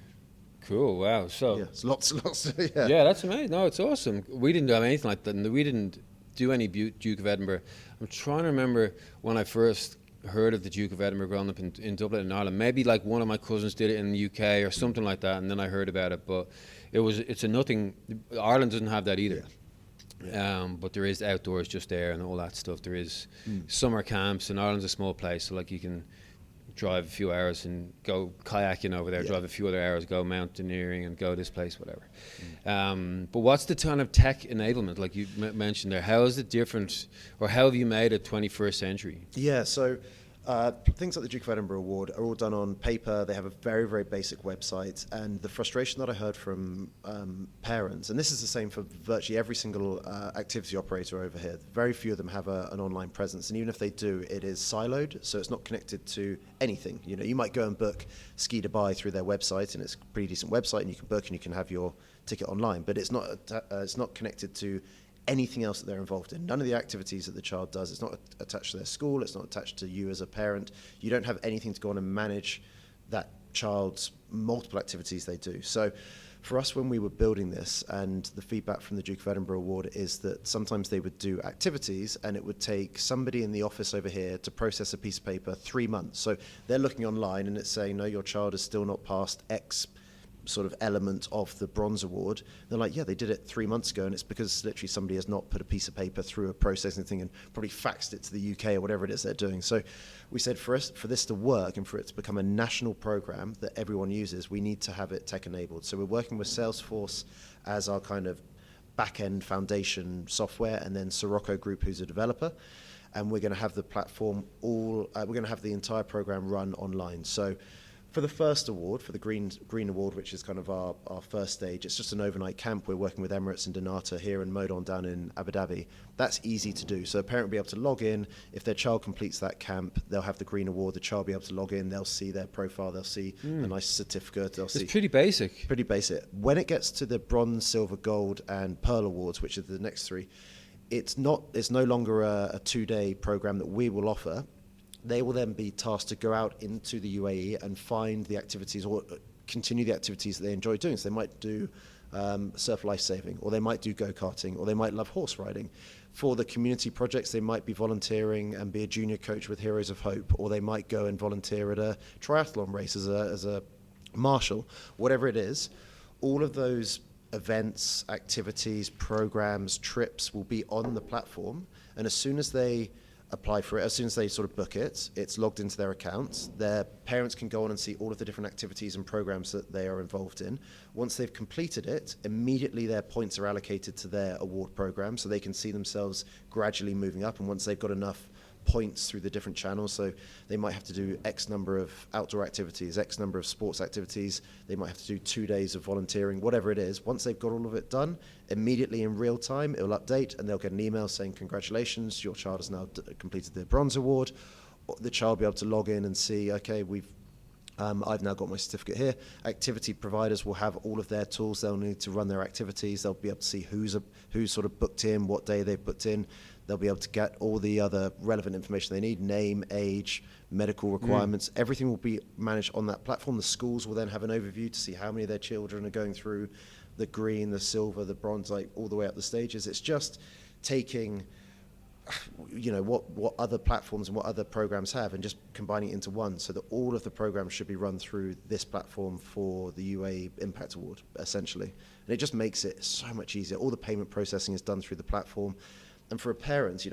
cool, wow. So yeah, it's lots. Yeah, that's amazing. No, it's awesome. We didn't do anything like that, and we didn't do any Duke of Edinburgh. I'm trying to remember when I first heard of the Duke of Edinburgh growing up in Dublin and Ireland. Maybe like one of my cousins did it in the UK or something like that, and then I heard about it. But it's a nothing. Ireland doesn't have that either. Yeah. But there is outdoors just there and all that stuff. There is summer camps, and Ireland's a small place, so like you can drive a few hours and go kayaking over there, drive a few other hours, go mountaineering and go this place, whatever. But what's the ton of tech enablement, like you mentioned there? How is it different, or how have you made it 21st century? Yeah, so things like the Duke of Edinburgh Award are all done on paper. They have a very, very basic website. And the frustration that I heard from parents, and this is the same for virtually every single activity operator over here, very few of them have an online presence. And even if they do, it is siloed, so it's not connected to anything. You know, you might go and book Ski Dubai through their website, and it's a pretty decent website, and you can book and you can have your ticket online. But it's not connected to anything else that they're involved in. None of the activities that the child does, it's not attached to their school, it's not attached to you as a parent. You don't have anything to go on and manage that child's multiple activities they do. So for us, when we were building this, and the feedback from the Duke of Edinburgh Award is that sometimes they would do activities and it would take somebody in the office over here to process a piece of paper 3 months. So they're looking online and it's saying, no, your child has still not passed X sort of element of the bronze award. They're like, yeah, they did it 3 months ago, and it's because literally somebody has not put a piece of paper through a processing thing and probably faxed it to the UK or whatever it is they're doing. So we said for this to work and for it to become a national program that everyone uses, we need to have it tech enabled. So we're working with Salesforce as our kind of back-end foundation software, and then Sirocco Group, who's a developer. And we're going to have the platform we're going to have the entire program run online. So for the first award, for the Green Award, which is kind of our first stage, it's just an overnight camp. We're working with Emirates and Donata here and Modon down in Abu Dhabi. That's easy to do. So a parent will be able to log in. If their child completes that camp, they'll have the Green Award. The child will be able to log in. They'll see their profile. They'll see a nice certificate. It's pretty basic. Pretty basic. When it gets to the Bronze, Silver, Gold, and Pearl Awards, which are the next three, it's no longer a 2-day program that we will offer. They will then be tasked to go out into the UAE and find the activities or continue the activities that they enjoy doing. So they might do surf lifesaving, or they might do go-karting, or they might love horse riding. For the community projects, they might be volunteering and be a junior coach with Heroes of Hope, or they might go and volunteer at a triathlon race as a marshal. Whatever it is, all of those events, activities, programs, trips will be on the platform, and as soon as they apply for it, as soon as they sort of book it, it's logged into their accounts. Their parents can go on and see all of the different activities and programs that they are involved in. Once they've completed it, immediately their points are allocated to their award program, so they can see themselves gradually moving up. And once they've got enough points through the different channels, so they might have to do X number of outdoor activities, X number of sports activities, they might have to do 2 days of volunteering, whatever it is. Once they've got all of it done, immediately in real time, it'll update and they'll get an email saying, congratulations, your child has now completed the bronze award. The child will be able to log in and see, okay, I've now got my certificate here. Activity providers will have all of their tools. They'll need to run their activities. They'll be able to see who's sort of booked in, what day they've booked in. They'll be able to get all the other relevant information they need, name, age, medical requirements. Everything will be managed on that platform. The schools will then have an overview to see how many of their children are going through the green, the silver, the bronze, like all the way up the stages. It's just taking what other platforms and what other programs have and just combining it into one, so that all of the programs should be run through this platform for the UAE Impact Award, essentially. And it just makes it so much easier. All the payment processing is done through the platform. And for a parent,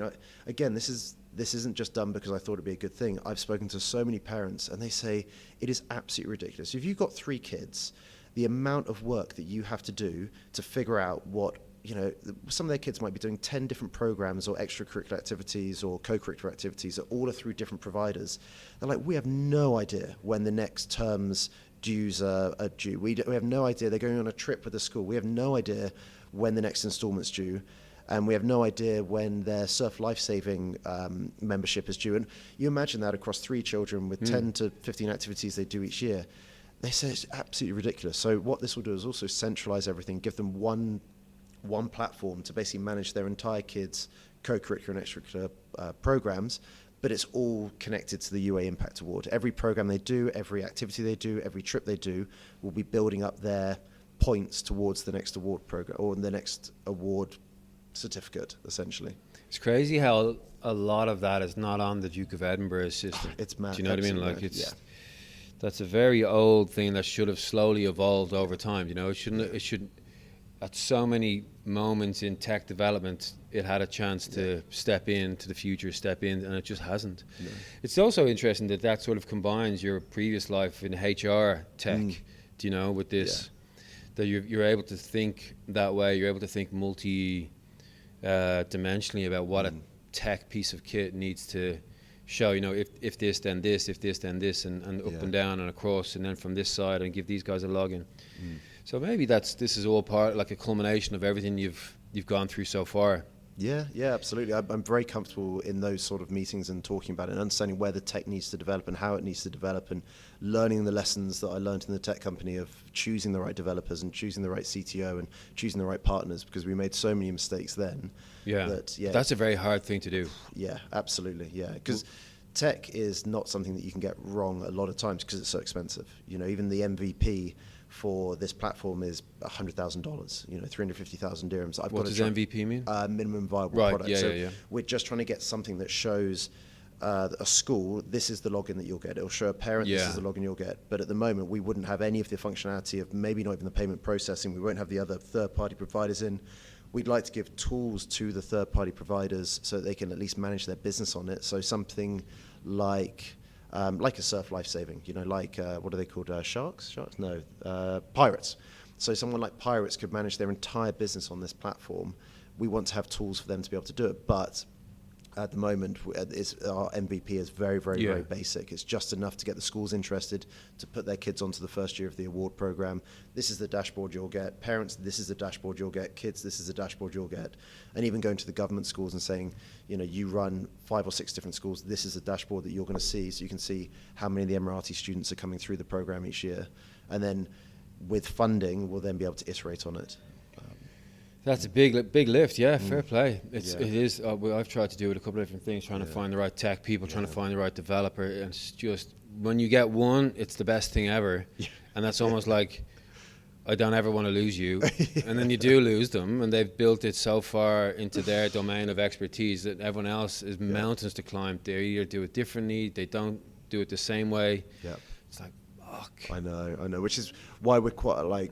again, this isn't just done because I thought it'd be a good thing. I've spoken to so many parents and they say it is absolutely ridiculous. If you've got 3 kids, the amount of work that you have to do to figure out what, some of their kids might be doing 10 different programs or extracurricular activities or co-curricular activities that all are through different providers. They're like, we have no idea when the next term's dues are due. We have no idea. They're going on a trip with the school. We have no idea when the next installment's due. And we have no idea when their surf lifesaving membership is due. And you imagine that across 3 children with 10 to 15 activities they do each year. They say it's absolutely ridiculous. So what this will do is also centralize everything, give them one platform to basically manage their entire kids' co-curricular and extracurricular programs, but it's all connected to the UAE Impact Award. Every program they do, every activity they do, every trip they do will be building up their points towards the next award program or the next award certificate, essentially. It's crazy how a lot of that is not on the Duke of Edinburgh system. It's mad. Do you know what I mean? Like mad. That's a very old thing that should have slowly evolved over time. It should. At so many moments in tech development, it had a chance to step into the future, and it just hasn't. No. It's also interesting that sort of combines your previous life in HR tech. With this, that you're able to think that way. You're able to think dimensionally about what a tech piece of kit needs to show, if this then this, if this then this, and up and down and across, and then from this side, and give these guys a login. So maybe this is all part, like a culmination of everything you've gone through so far. Yeah, absolutely. I'm very comfortable in those sort of meetings and talking about it and understanding where the tech needs to develop and how it needs to develop, and learning the lessons that I learned in the tech company of choosing the right developers and choosing the right CTO and choosing the right partners, because we made so many mistakes then. That's a very hard thing to do. Yeah, absolutely. Yeah, because tech is not something that you can get wrong a lot of times because it's so expensive. Even the MVP for this platform is $100,000, 350,000 dirhams. What does MVP mean? Minimum viable product. We're just trying to get something that shows a school, this is the login that you'll get. It'll show a parent, this is the login you'll get. But at the moment, we wouldn't have any of the functionality of maybe not even the payment processing. We won't have the other third-party providers in. We'd like to give tools to the third-party providers so that they can at least manage their business on it. So something like a surf lifesaving, what are they called? Sharks? No, pirates. So someone like Pirates could manage their entire business on this platform. We want to have tools for them to be able to do it, but at the moment, our MVP is very, very, very basic. It's just enough to get the schools interested to put their kids onto the first year of the award program. This is the dashboard you'll get. Parents, this is the dashboard you'll get. Kids, this is the dashboard you'll get. And even going to the government schools and saying, you run 5 or 6 different schools. This is the dashboard that you're going to see, so you can see how many of the Emirati students are coming through the program each year. And then with funding, we'll then be able to iterate on it. That's a big lift, yeah. Fair play. It Yeah. is. I've tried to do it a couple of different things, trying to find the right tech people, trying to find the right developer, and it's just when you get one, it's the best thing ever, and that's almost like I don't ever want to lose you, and then you do lose them, and they've built it so far into their domain of expertise that everyone else is mountains to climb. They either do it differently, they don't do it the same way. Yeah. It's like, fuck. I know, which is why we're quite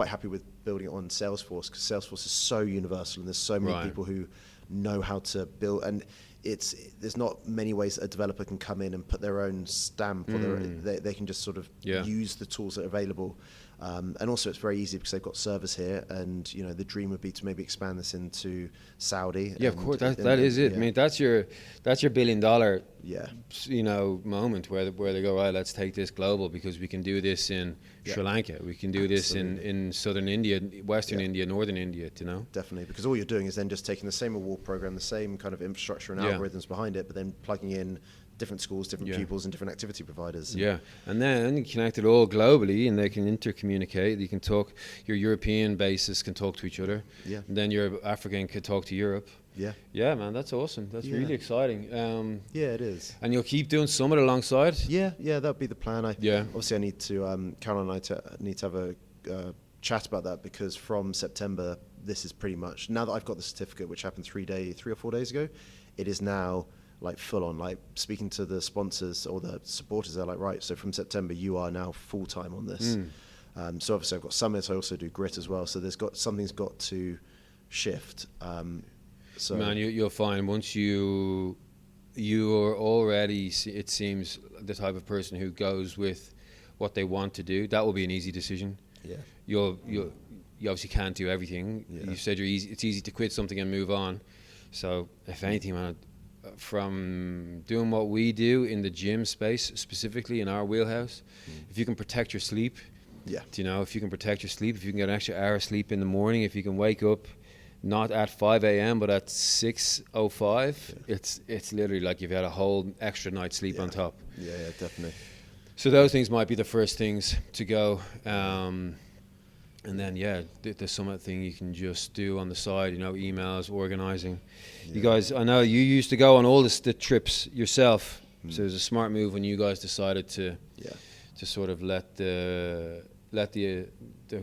happy with building it on Salesforce, because Salesforce is so universal and there's so many people who know how to build, and there's not many ways that a developer can come in and put their own stamp or they can just sort of use the tools that are available. And also it's very easy because they've got servers here, and the dream would be to maybe expand this into Saudi. Yeah, of course, that is it. I mean, that's your $1 billion moment where they go, right, let's take this global, because we can do this in Sri Lanka, we can do this in southern India, western India, northern India, Definitely, because all you're doing is then just taking the same award program, the same kind of infrastructure and algorithms behind it, but then plugging in different schools, different pupils, and different activity providers. And then you connect it all globally, and they can intercommunicate. You can talk. Your European bases can talk to each other. And then your African can talk to Europe. Yeah, man, that's awesome. That's really exciting. It is. And you'll keep doing Summit alongside. Yeah, that'd be the plan. Obviously, I need to. Caroline and I need to have a chat about that, because from September, this is pretty much, now that I've got the certificate, which happened 3 or 4 days ago, it is now like full on, like speaking to the sponsors or the supporters. They're like, right, so from September you are now full time on this. So obviously I've got Summit, I also do Grit as well, so something's got to shift. So man, you'll find once you are already, it seems, the type of person who goes with what they want to do, that will be an easy decision. You obviously can't do everything. You said it's easy to quit something and move on. So if anything, man, from doing what we do in the gym space, specifically in our wheelhouse, if you can protect your sleep, if you can protect your sleep, if you can get an extra hour of sleep in the morning, if you can wake up not at 5 a.m. but at 6:05, it's literally like you've had a whole extra night's sleep on top. Yeah, definitely. So those things might be the first things to go. And then, the Summit thing you can just do on the side, emails, organizing. You guys, I know you used to go on all the trips yourself, so it was a smart move when you guys decided to sort of let the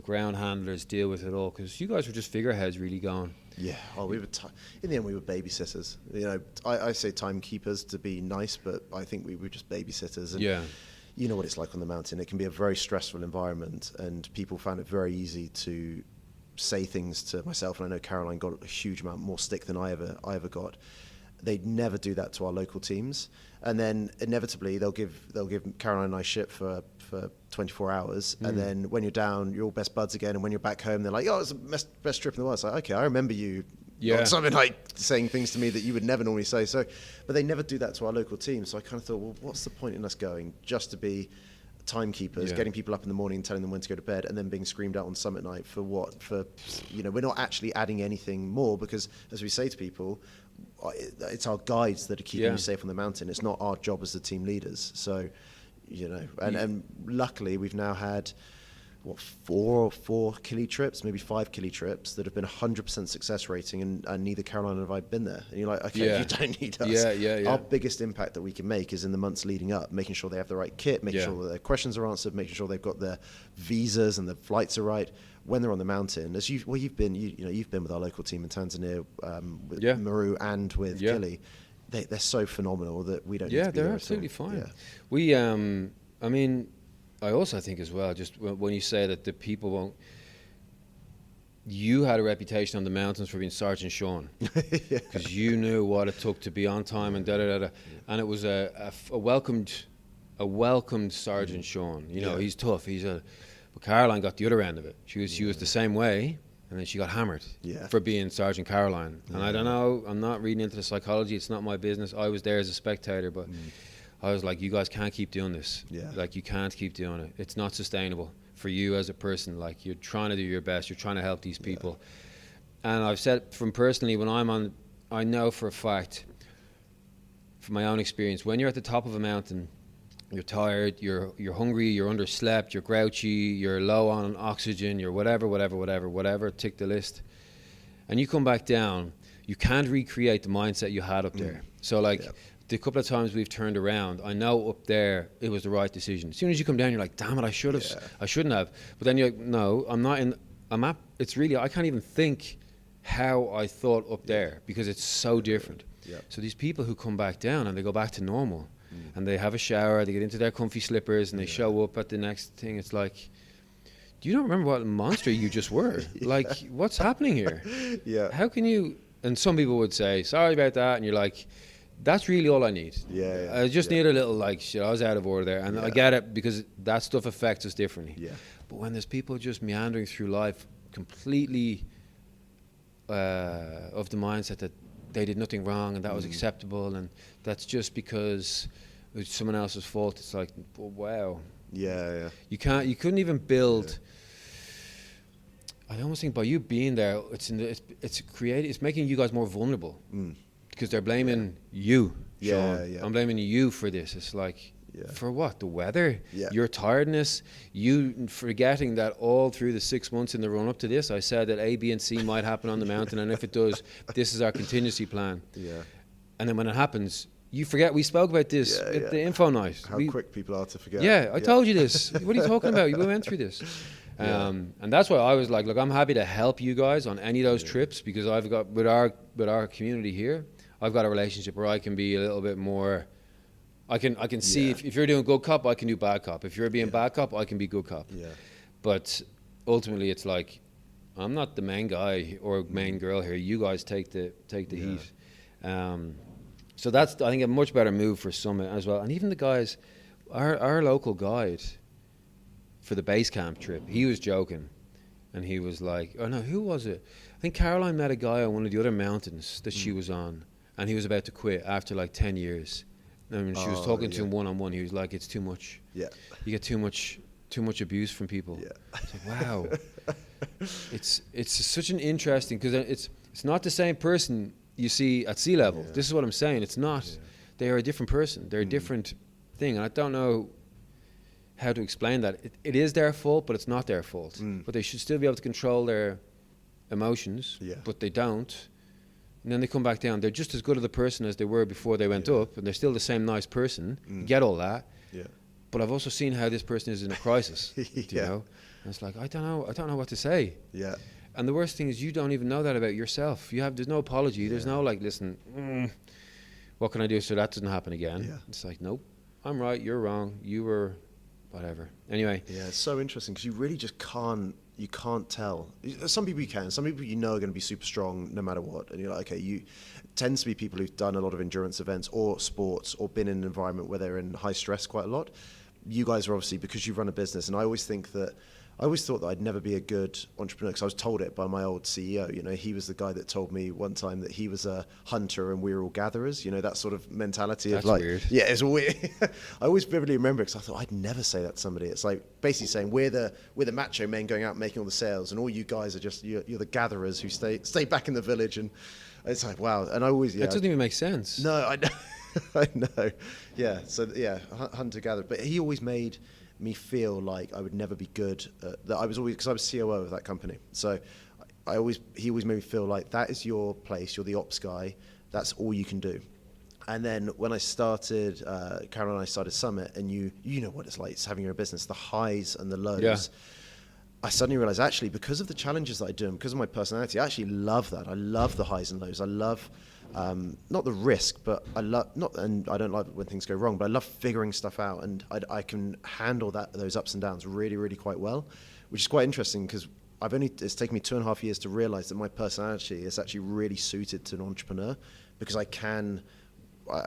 ground handlers deal with it all, because you guys were just figureheads really going. Yeah, well, we were in the end we were babysitters. I say timekeepers to be nice, but I think we were just babysitters. And you know what it's like on the mountain. It can be a very stressful environment, and people found it very easy to say things to myself, and I know Caroline got a huge amount more stick than I ever got. They'd never do that to our local teams, and then inevitably they'll give Caroline and I shit for 24 hours, and then when you're down, you're all best buds again, and when you're back home, they're like, "Oh, it's the best trip in the world." It's like, okay, I remember you. Something like saying things to me that you would never normally say. So, but they never do that to our local team. So I kind of thought, well, what's the point in us going just to be timekeepers, getting people up in the morning and telling them when to go to bed, and then being screamed out on Summit night for what? For we're not actually adding anything more, because as we say to people, it's our guides that are keeping you safe on the mountain. It's not our job as the team leaders. So, and luckily we've now had four kili trips, maybe 5 kili trips that have been 100% success rating, and neither Caroline and I have been there. And you're like, okay, you don't need us. Our biggest impact that we can make is in the months leading up, making sure they have the right kit, making sure that their questions are answered, making sure they've got their visas and the flights are right. When they're on the mountain, as you've been with our local team in Tanzania, with Maru and with Kili, they're so phenomenal that we don't need to be there. They're absolutely fine. We, I mean, I also think as well, just when you say that the people won't, you had a reputation on the mountains for being Sergeant Sean, because you knew what it took to be on time and and it was a welcomed Sergeant Sean. He's tough. But Caroline got the other end of it. She was the same way, and then she got hammered for being Sergeant Caroline. And I don't know, I'm not reading into the psychology. It's not my business. I was there as a spectator, but I was like, you guys can't keep doing this. Like, you can't keep doing it. It's not sustainable for you as a person. Like, you're trying to do your best. You're trying to help these people. And I've said from personally, when I'm on, I know for a fact, from my own experience, when you're at the top of a mountain, you're tired, you're hungry, you're underslept, you're grouchy, you're low on oxygen, you're whatever, tick the list. and you come back down, you can't recreate the mindset you had up there. So like the couple of times we've turned around, I know up there it was the right decision. As soon as you come down, you're like, damn it, I shouldn't have. But then you're like, no, it's really, I can't even think how I thought up there because it's so different. So these people who come back down and they go back to normal and they have a shower, they get into their comfy slippers and they show up at the next thing, it's like, do you not remember what monster you just were? Like, what's happening here? How can you? And some people would say, sorry about that. And you're like, that's really all I need. I just need a little, like, shit, I was out of order there. And I get it because that stuff affects us differently. But when there's people just meandering through life completely of the mindset that they did nothing wrong and that was acceptable and that's just because it was someone else's fault, it's like, oh, wow. You couldn't even build. I almost think by you being there, it's making you guys more vulnerable because they're blaming you, Sean. I'm blaming you for this. It's like, for what? The weather, your tiredness, you forgetting that all through the 6 months in the run up to this, I said that A, B, and C might happen on the mountain, and if it does, this is our contingency plan. And then when it happens, you forget we spoke about this at the info night. How quick people are to forget. I told you this. What are you talking about? We went through this. And that's why I was like, look, I'm happy to help you guys on any of those trips because I've got, with our community here, I've got a relationship where I can be a little bit more, I can see if you're doing good cop, I can do bad cop. If you're being bad cop, I can be good cop. But ultimately it's like, I'm not the main guy or main girl here. You guys take the heat. So that's, I think, a much better move for Summit as well. And even the guys, our local guide for the base camp trip, he was joking. And he was like, oh no, who was it? I think Caroline met a guy on one of the other mountains that she was on. And he was about to quit after like 10 years. And when she was talking to him one-on-one, he was like, it's too much. You get too much abuse from people. It's like, wow. It's such an interesting, because it's not the same person you see at sea level. This is what I'm saying. It's not. They are a different person. They're a different thing. And I don't know how to explain that. It is their fault, but it's not their fault. But they should still be able to control their emotions, but they don't. And then they come back down. They're just as good of the person as they were before they went up, and they're still the same nice person. Get all that. But I've also seen how this person is in a crisis. You know? And it's like, I don't know what to say. And the worst thing is you don't even know that about yourself. There's no apology. There's no like, listen, what can I do so that doesn't happen again? It's like, nope, I'm right, you're wrong, you were whatever. Anyway. It's so interesting because you really just can't tell. Some people you can. Some people you know are going to be super strong no matter what. And you're like, okay, it tends to be people who've done a lot of endurance events or sports or been in an environment where they're in high stress quite a lot. You guys are obviously, because you run a business, and I always thought that I'd never be a good entrepreneur because I was told it by my old CEO. You know, he was the guy that told me one time that he was a hunter and we were all gatherers. You know, that sort of mentality. That's of like, weird. Yeah, it's weird. I always vividly remember it because I thought I'd never say that to somebody. It's like basically saying we're the macho men going out and making all the sales, and all you guys are just you're the gatherers who stay back in the village. And it's like, wow. And I always that doesn't even make sense. No, I know. I know. Yeah. So yeah, hunter gatherer. But he always made me feel like I would never be good. That I was always, because I was COO of that company. So he always made me feel like that is your place. You're the ops guy. That's all you can do. And then when I started, Carol and I started Summit, and you know what it's like. It's having your own business, the highs and the lows. Yeah. I suddenly realized actually because of the challenges that I do and because of my personality, I actually love that. I love the highs and lows. I love not the risk, but and I don't like when things go wrong, but I love figuring stuff out, and I can handle those ups and downs really, really quite well, which is quite interesting because it's taken me 2.5 years to realize that my personality is actually really suited to an entrepreneur because I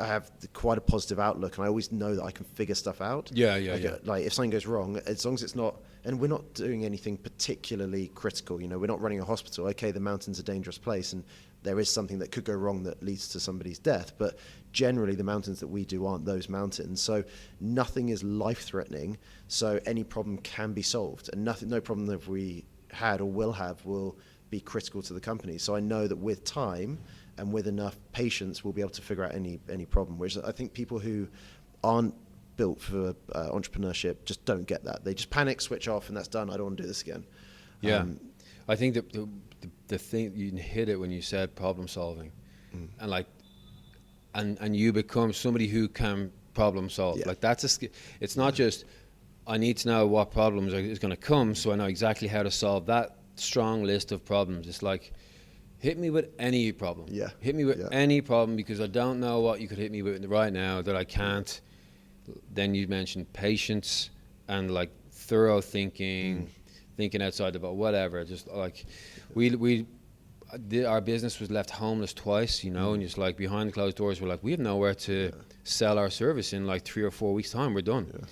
have quite a positive outlook, and I always know that I can figure stuff out. Like if something goes wrong, as long as it's not, and we're not doing anything particularly critical, you know, we're not running a hospital. Okay, the mountain's a dangerous place, and there is something that could go wrong that leads to somebody's death, but generally the mountains that we do aren't those mountains. So nothing is life-threatening, so any problem can be solved, and no problem that we had or will have will be critical to the company. So I know that with time and with enough patience, we'll be able to figure out any problem. Whereas I think people who aren't built for entrepreneurship just don't get that. They just panic, switch off, and that's done. I don't want to do this again. Yeah, I think that the thing, you hit it when you said problem solving, and like, and you become somebody who can problem solve. Yeah. Like that's a skill. It's not just I need to know what problems is going to come, so I know exactly how to solve that strong list of problems. It's like, hit me with any problem. Yeah. Hit me with any problem, because I don't know what you could hit me with right now that I can't. Then you mentioned patience and like thorough thinking, thinking outside the box, whatever. Just like our business was left homeless twice, and just like behind closed doors, we're like, we have nowhere to sell our service in like 3 or 4 weeks time. We're done. Yeah.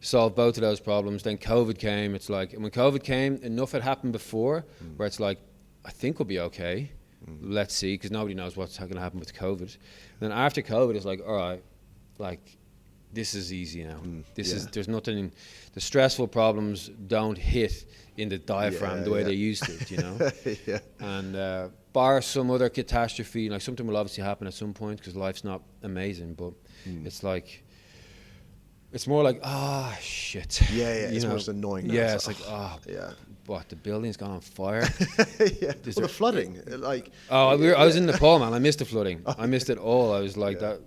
Solved both of those problems. Then COVID came. It's like, and when COVID came, enough had happened before where it's like, I think we'll be okay. Let's see, because nobody knows what's going to happen with COVID. And then after COVID, it's like, all right, like this is easy now. This is, there's nothing. The stressful problems don't hit in the diaphragm the way they used to, And bar some other catastrophe, like something will obviously happen at some point because life's not amazing, but it's like. It's more like, shit. It's more just annoying now. Yeah, it's like, what, the building's gone on fire? The flooding, like. I was in Nepal, man. I missed the flooding. I missed it all. I was like that.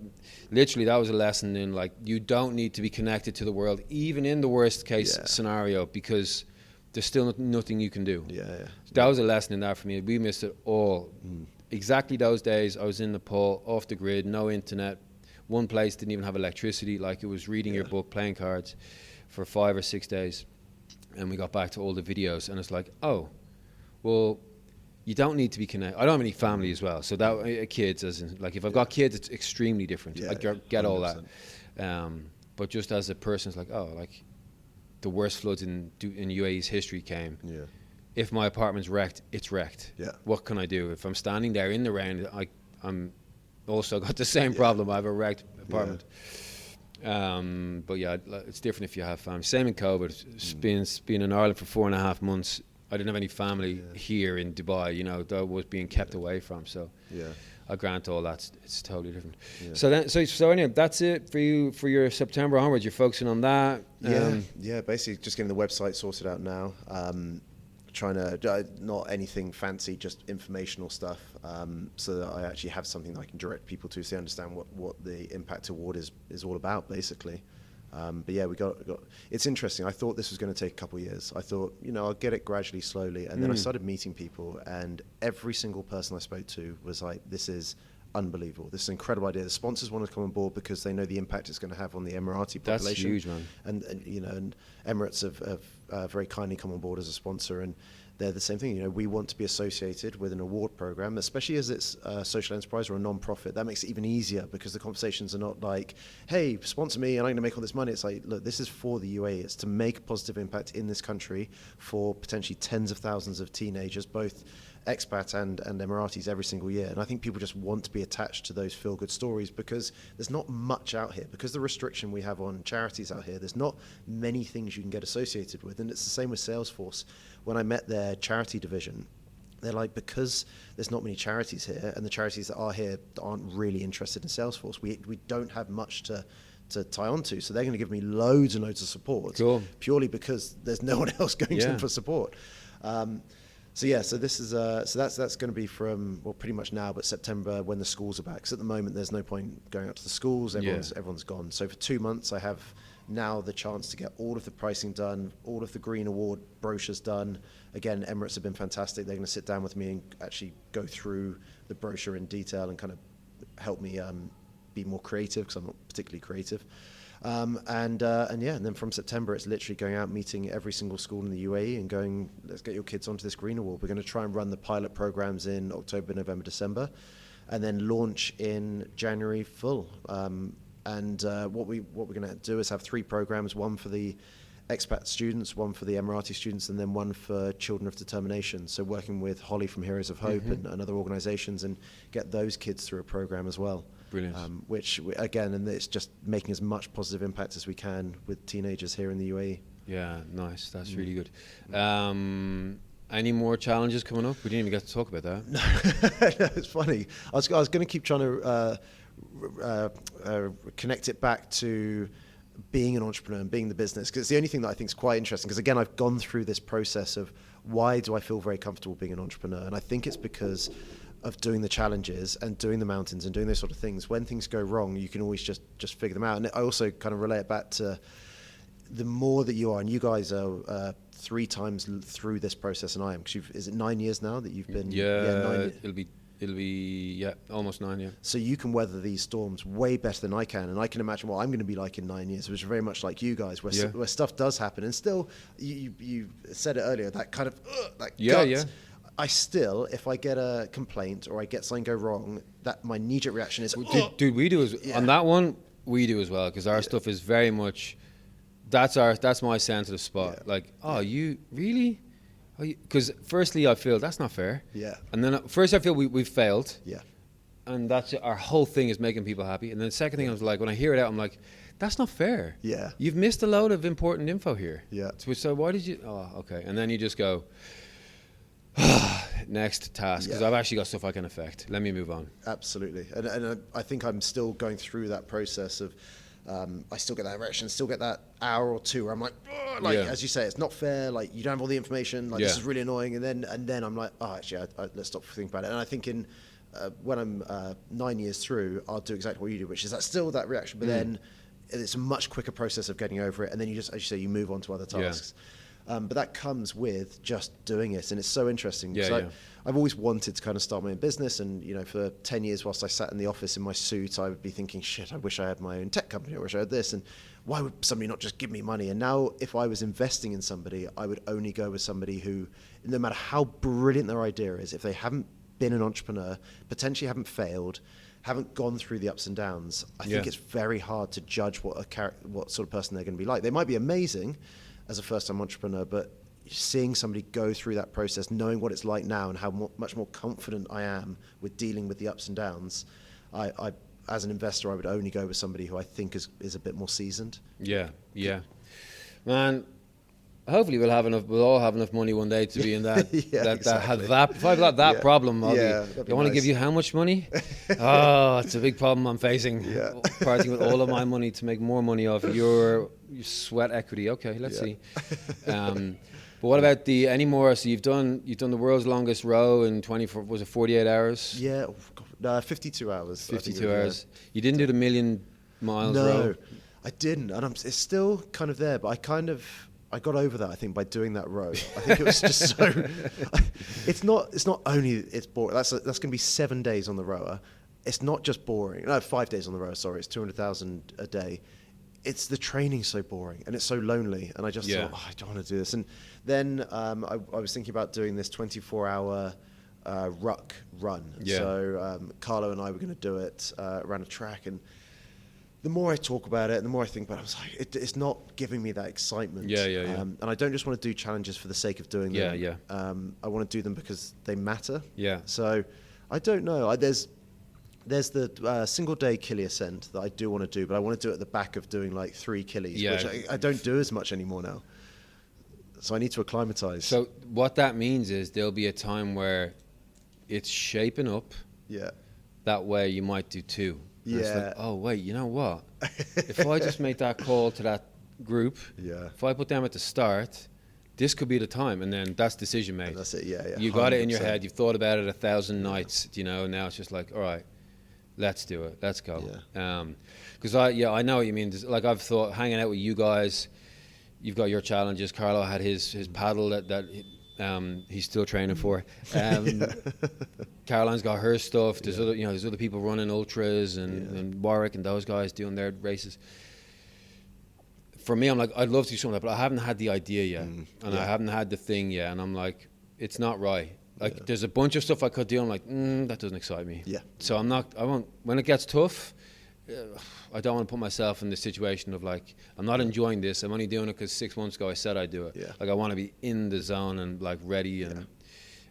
Literally, that was a lesson in like, you don't need to be connected to the world, even in the worst case scenario, because there's still nothing you can do. That was a lesson in that for me. We missed it all. Exactly those days, I was in Nepal, off the grid, no internet. One place didn't even have electricity, like it was reading your book, playing cards for 5 or 6 days. And we got back to all the videos, and it's like, oh, well, you don't need to be connected. I don't have any family as well, so that kids, as in, like if I've got kids, it's extremely different. I get all that. But just as a person, it's like, oh, like the worst floods in UAE's history came. If my apartment's wrecked, it's wrecked. What can I do? If I'm standing there in the rain, I'm also got the same problem. I have a wrecked apartment. But it's different if you have family. Same in COVID. Being in Ireland for 4.5 months, I didn't have any family here in Dubai, that I was being kept away from. So I grant all that. It's totally different. So anyway, that's it for you for your September onwards. You're focusing on that. Basically just getting the website sorted out now. Trying to not anything fancy, just informational stuff, so that I actually have something that I can direct people to, so they understand what the Impact Award is all about, basically. But we got. It's interesting. I thought this was going to take a couple of years. I thought, I'll get it gradually, slowly, and then I started meeting people, and every single person I spoke to was like, "This is unbelievable. This is an incredible idea." The sponsors want to come on board because they know the impact it's going to have on the Emirati population. That's huge, man. And and Emirates have very kindly come on board as a sponsor, and they're the same thing. We want to be associated with an award program, especially as it's a social enterprise or a non-profit. That makes it even easier because the conversations are not like, "Hey, sponsor me and I'm going to make all this money." It's like, look, this is for the UAE. It's to make a positive impact in this country for potentially tens of thousands of teenagers, both expat and Emiratis, every single year. And I think people just want to be attached to those feel-good stories because there's not much out here. Because the restriction we have on charities out here, there's not many things you can get associated with. And it's the same with Salesforce. When I met their charity division, they're like, because there's not many charities here, and the charities that are here aren't really interested in Salesforce, we don't have much to tie on to. So they're going to give me loads and loads of support, purely because there's no one else going to them for support. So this is that's going to be from pretty much now, but September when the schools are back. So at the moment, there's no point going out to the schools. Everyone's gone. So for 2 months, I have now the chance to get all of the pricing done, all of the Green Award brochures done. Again, Emirates have been fantastic. They're going to sit down with me and actually go through the brochure in detail and kind of help me be more creative, because I'm not particularly creative. And then from September, it's literally going out, meeting every single school in the UAE and going, let's get your kids onto this Green Award. We're going to try and run the pilot programs in October, November, December, and then launch in January full. What we're going to do is have 3 programs, one for the expat students, one for the Emirati students, and then one for Children of Determination. So working with Holly from Heroes of Hope and other organisations, and get those kids through a program as well. Brilliant. And it's just making as much positive impact as we can with teenagers here in the UAE. Yeah, nice. That's really good. Any more challenges coming up? We didn't even get to talk about that. No, it's funny. I was going to keep trying to connect it back to being an entrepreneur and being the business, because it's the only thing that I think is quite interesting, because again, I've gone through this process of why do I feel very comfortable being an entrepreneur? And I think it's because of doing the challenges and doing the mountains and doing those sort of things. When things go wrong, you can always just figure them out. And I also kind of relate it back to the more that you are, and you guys are 3 times through this process than I am, because is it 9 years now that you've been? Yeah, 9 years. It'll be almost 9, yeah. So you can weather these storms way better than I can, and I can imagine what I'm going to be like in 9 years, which is very much like you guys, where stuff does happen, and still, you said it earlier, that kind of that gut. I still, if I get a complaint or I get something go wrong, that my knee-jerk reaction is, dude, we do on that one. We do as well, because our stuff is very much. That's my sensitive spot. Yeah. Like, you really? Because firstly, I feel that's not fair. Yeah. And then first, I feel we've failed. Yeah. And that's our whole thing is making people happy. And then the second thing, I was like, when I hear it out, I'm like, that's not fair. Yeah. You've missed a load of important info here. Yeah. So why did you? Oh, okay. And then you just go. Next task, because I've actually got stuff I can affect. Let me move on. Absolutely, and I think I'm still going through that process of. I still get that erection, still get that hour or two where I'm like, as you say, it's not fair. Like you don't have all the information. Like this is really annoying. And then I'm like, actually, let's stop thinking about it. And I think when I'm 9 years through, I'll do exactly what you do, which is that still that reaction, but then it's a much quicker process of getting over it. And then you just, as you say, you move on to other tasks. But that comes with just doing it, and it's so interesting. I've always wanted to kind of start my own business, and for 10 years whilst I sat in the office in my suit, I would be thinking, shit, I wish I had my own tech company, I wish I had this, and why would somebody not just give me money? And now if I was investing in somebody, I would only go with somebody who, no matter how brilliant their idea is, if they haven't been an entrepreneur, potentially haven't failed, haven't gone through the ups and downs, I think it's very hard to judge what sort of person they're going to be like. They might be amazing as a first-time entrepreneur, but seeing somebody go through that process, knowing what it's like now and how much more confident I am with dealing with the ups and downs, I as an investor, I would only go with somebody who I think is a bit more seasoned. Yeah. Man, hopefully we'll all have enough money one day to be in that. If I've got that problem, I'll be. I want to give you how much money? It's a big problem I'm facing. Parting with all of my money to make more money off your sweat equity. Okay, let's see. But what about any more? So you've done the world's longest row in 48 hours? Yeah, 52 hours. 52 hours. You didn't do the 1,000,000 miles row? No, I didn't, and it's still kind of there, but I got over that, I think, by doing that row. I think it was just so. It's not only it's boring. That's going to be 7 days on the rower. It's not just boring. No, 5 days on the rower. Sorry, it's 200,000 a day. It's the training so boring and it's so lonely. And I just thought, I don't want to do this. And then I was thinking about doing this 24-hour ruck run. Yeah. So Carlo and I were going to do it around a track, and the more I talk about it and the more I think about it, I was like, it's not giving me that excitement. And I don't just want to do challenges for the sake of doing them. I want to do them because they matter. So I don't know. There's the single day Killy ascent that I do want to do, but I want to do it at the back of doing like 3 Killies, which I don't do as much anymore now. So I need to acclimatise. So what that means is there'll be a time where it's shaping up. That way you might do 2. It's like, oh wait, you know what? If I just make that call to that group, if I put them at the start, this could be the time, and then that's decision made. And that's it. You got it in your head. You've thought about it 1,000 nights. Now it's just like, all right, let's do it. Let's go. Because I know what you mean. Like I've thought, hanging out with you guys, you've got your challenges. Carlo had his paddle that he's still training for. Caroline's got her stuff. There's other people running ultras and Warwick and those guys doing their races. For me, I'm like, I'd love to do something like that, but I haven't had the idea yet, and I haven't had the thing yet, and I'm like, it's not right. Like, there's a bunch of stuff I could do. I'm like, that doesn't excite me. So I won't. When it gets tough, I don't want to put myself in the situation of like, I'm not enjoying this. I'm only doing it because 6 months ago I said I'd do it. Like I want to be in the zone and like ready.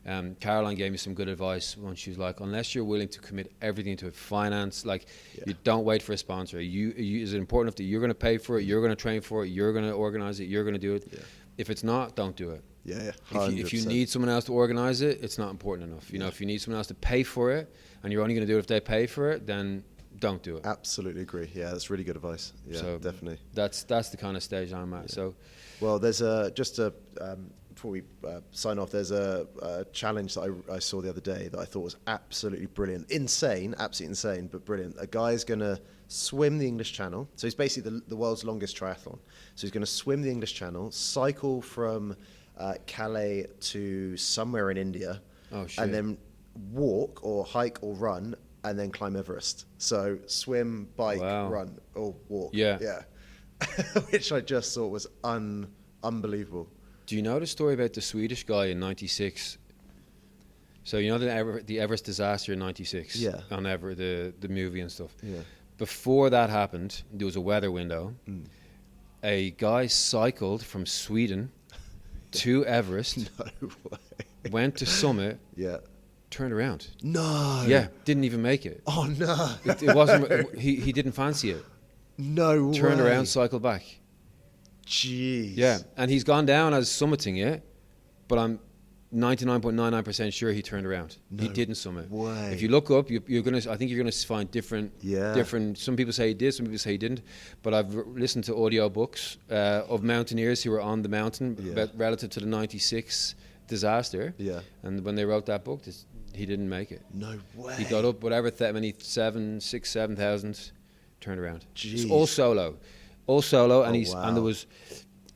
And Caroline gave me some good advice when she was like, unless you're willing to commit everything to it, finance, like you don't wait for a sponsor. Is it important enough that you're going to pay for it? You're going to train for it. You're going to organize it. You're going to do it. If it's not, don't do it. If you need someone else to organize it, it's not important enough. If you need someone else to pay for it and you're only going to do it if they pay for it, then don't do it. Absolutely agree. Yeah, that's really good advice. Yeah, So definitely. That's the kind of stage I'm at. So Well, there's before we sign off, there's a challenge that I saw the other day that I thought was absolutely brilliant. Absolutely insane, but brilliant. A guy's going to swim the English Channel. So he's basically the world's longest triathlon. So he's going to swim the English Channel, cycle from Calais to somewhere in India, and then walk or hike or run, and then climb Everest. So swim, bike, run, or walk. Yeah. Which I just thought was unbelievable. Do you know the story about the Swedish guy in '96? So you know the Everest disaster in '96? Yeah. On the movie and stuff. Yeah. Before that happened, there was a weather window. A guy cycled from Sweden to Everest. No way. Went to Summit. Yeah. Turned around. No. Yeah. Didn't even make it. Oh no. It wasn't. He didn't fancy it. No way. Turned around, cycled back. Jeez. Yeah, and he's gone down as summiting it, but I'm 99.99% sure he turned around. He didn't summit. Way. If you look up, I think you're gonna find different. Yeah. Some people say he did, some people say he didn't. But I've listened to audio books of mountaineers who were on the mountain relative to the '96 disaster. Yeah. And when they wrote that book, he didn't make it. No way. He got up whatever many 7,000, turned around. Jeez. It's all solo, and wow.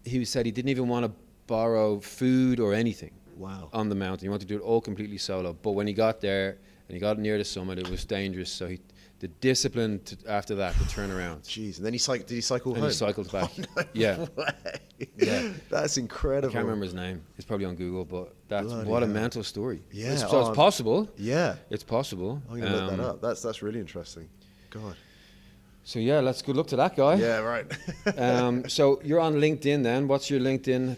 he said he didn't even want to borrow food or anything. Wow. On the mountain, he wanted to do it all completely solo. But when he got there and he got near the summit, it was dangerous. So the discipline after that to turn around. Jeez, and then did he cycle home? And he cycled back. Oh, no yeah. way. Yeah. That's incredible. I can't remember his name. It's probably on Google, but Bloody what a hell. mental story. Yeah. So it's possible. Yeah. It's possible. I'm gonna look that up. That's really interesting. God. So yeah, let's good luck to that guy. Yeah, right. So you're on LinkedIn then. What's your LinkedIn?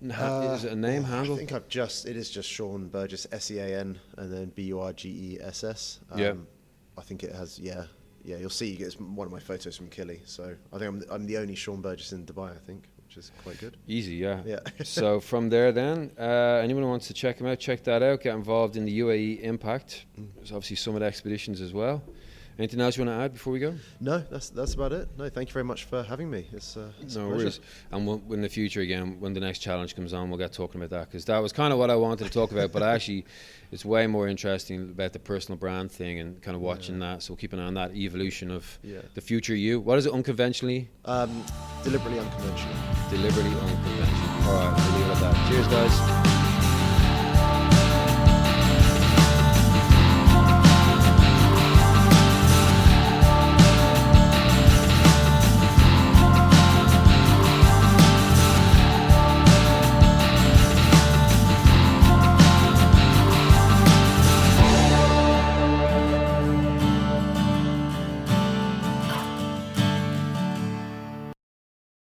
Is it a name handle? I think it is just Sean Burgess, SEAN, and then BURGESS. Yeah. I think it has. Yeah. You'll see. It's one of my photos from Kili. So I think I'm the only Sean Burgess in Dubai. I think, which is quite good. Easy, yeah. Yeah. So from there then, anyone who wants to check him out, check that out. Get involved in the UAE Impact. There's obviously Sumimt Expeditions as well. Anything else you want to add before we go? No, that's about it. No, thank you very much for having me. It's no a pleasure. worries. And in the future again, when the next challenge comes on, we'll get talking about that, because that was kind of what I wanted to talk about. But actually, it's way more interesting about the personal brand thing and kind of watching that. So we'll keep an eye on that evolution of the future you. What is it? Unconventionally? Deliberately unconventional. Deliberately unconventional. All right, we'll leave it at that. Cheers, guys.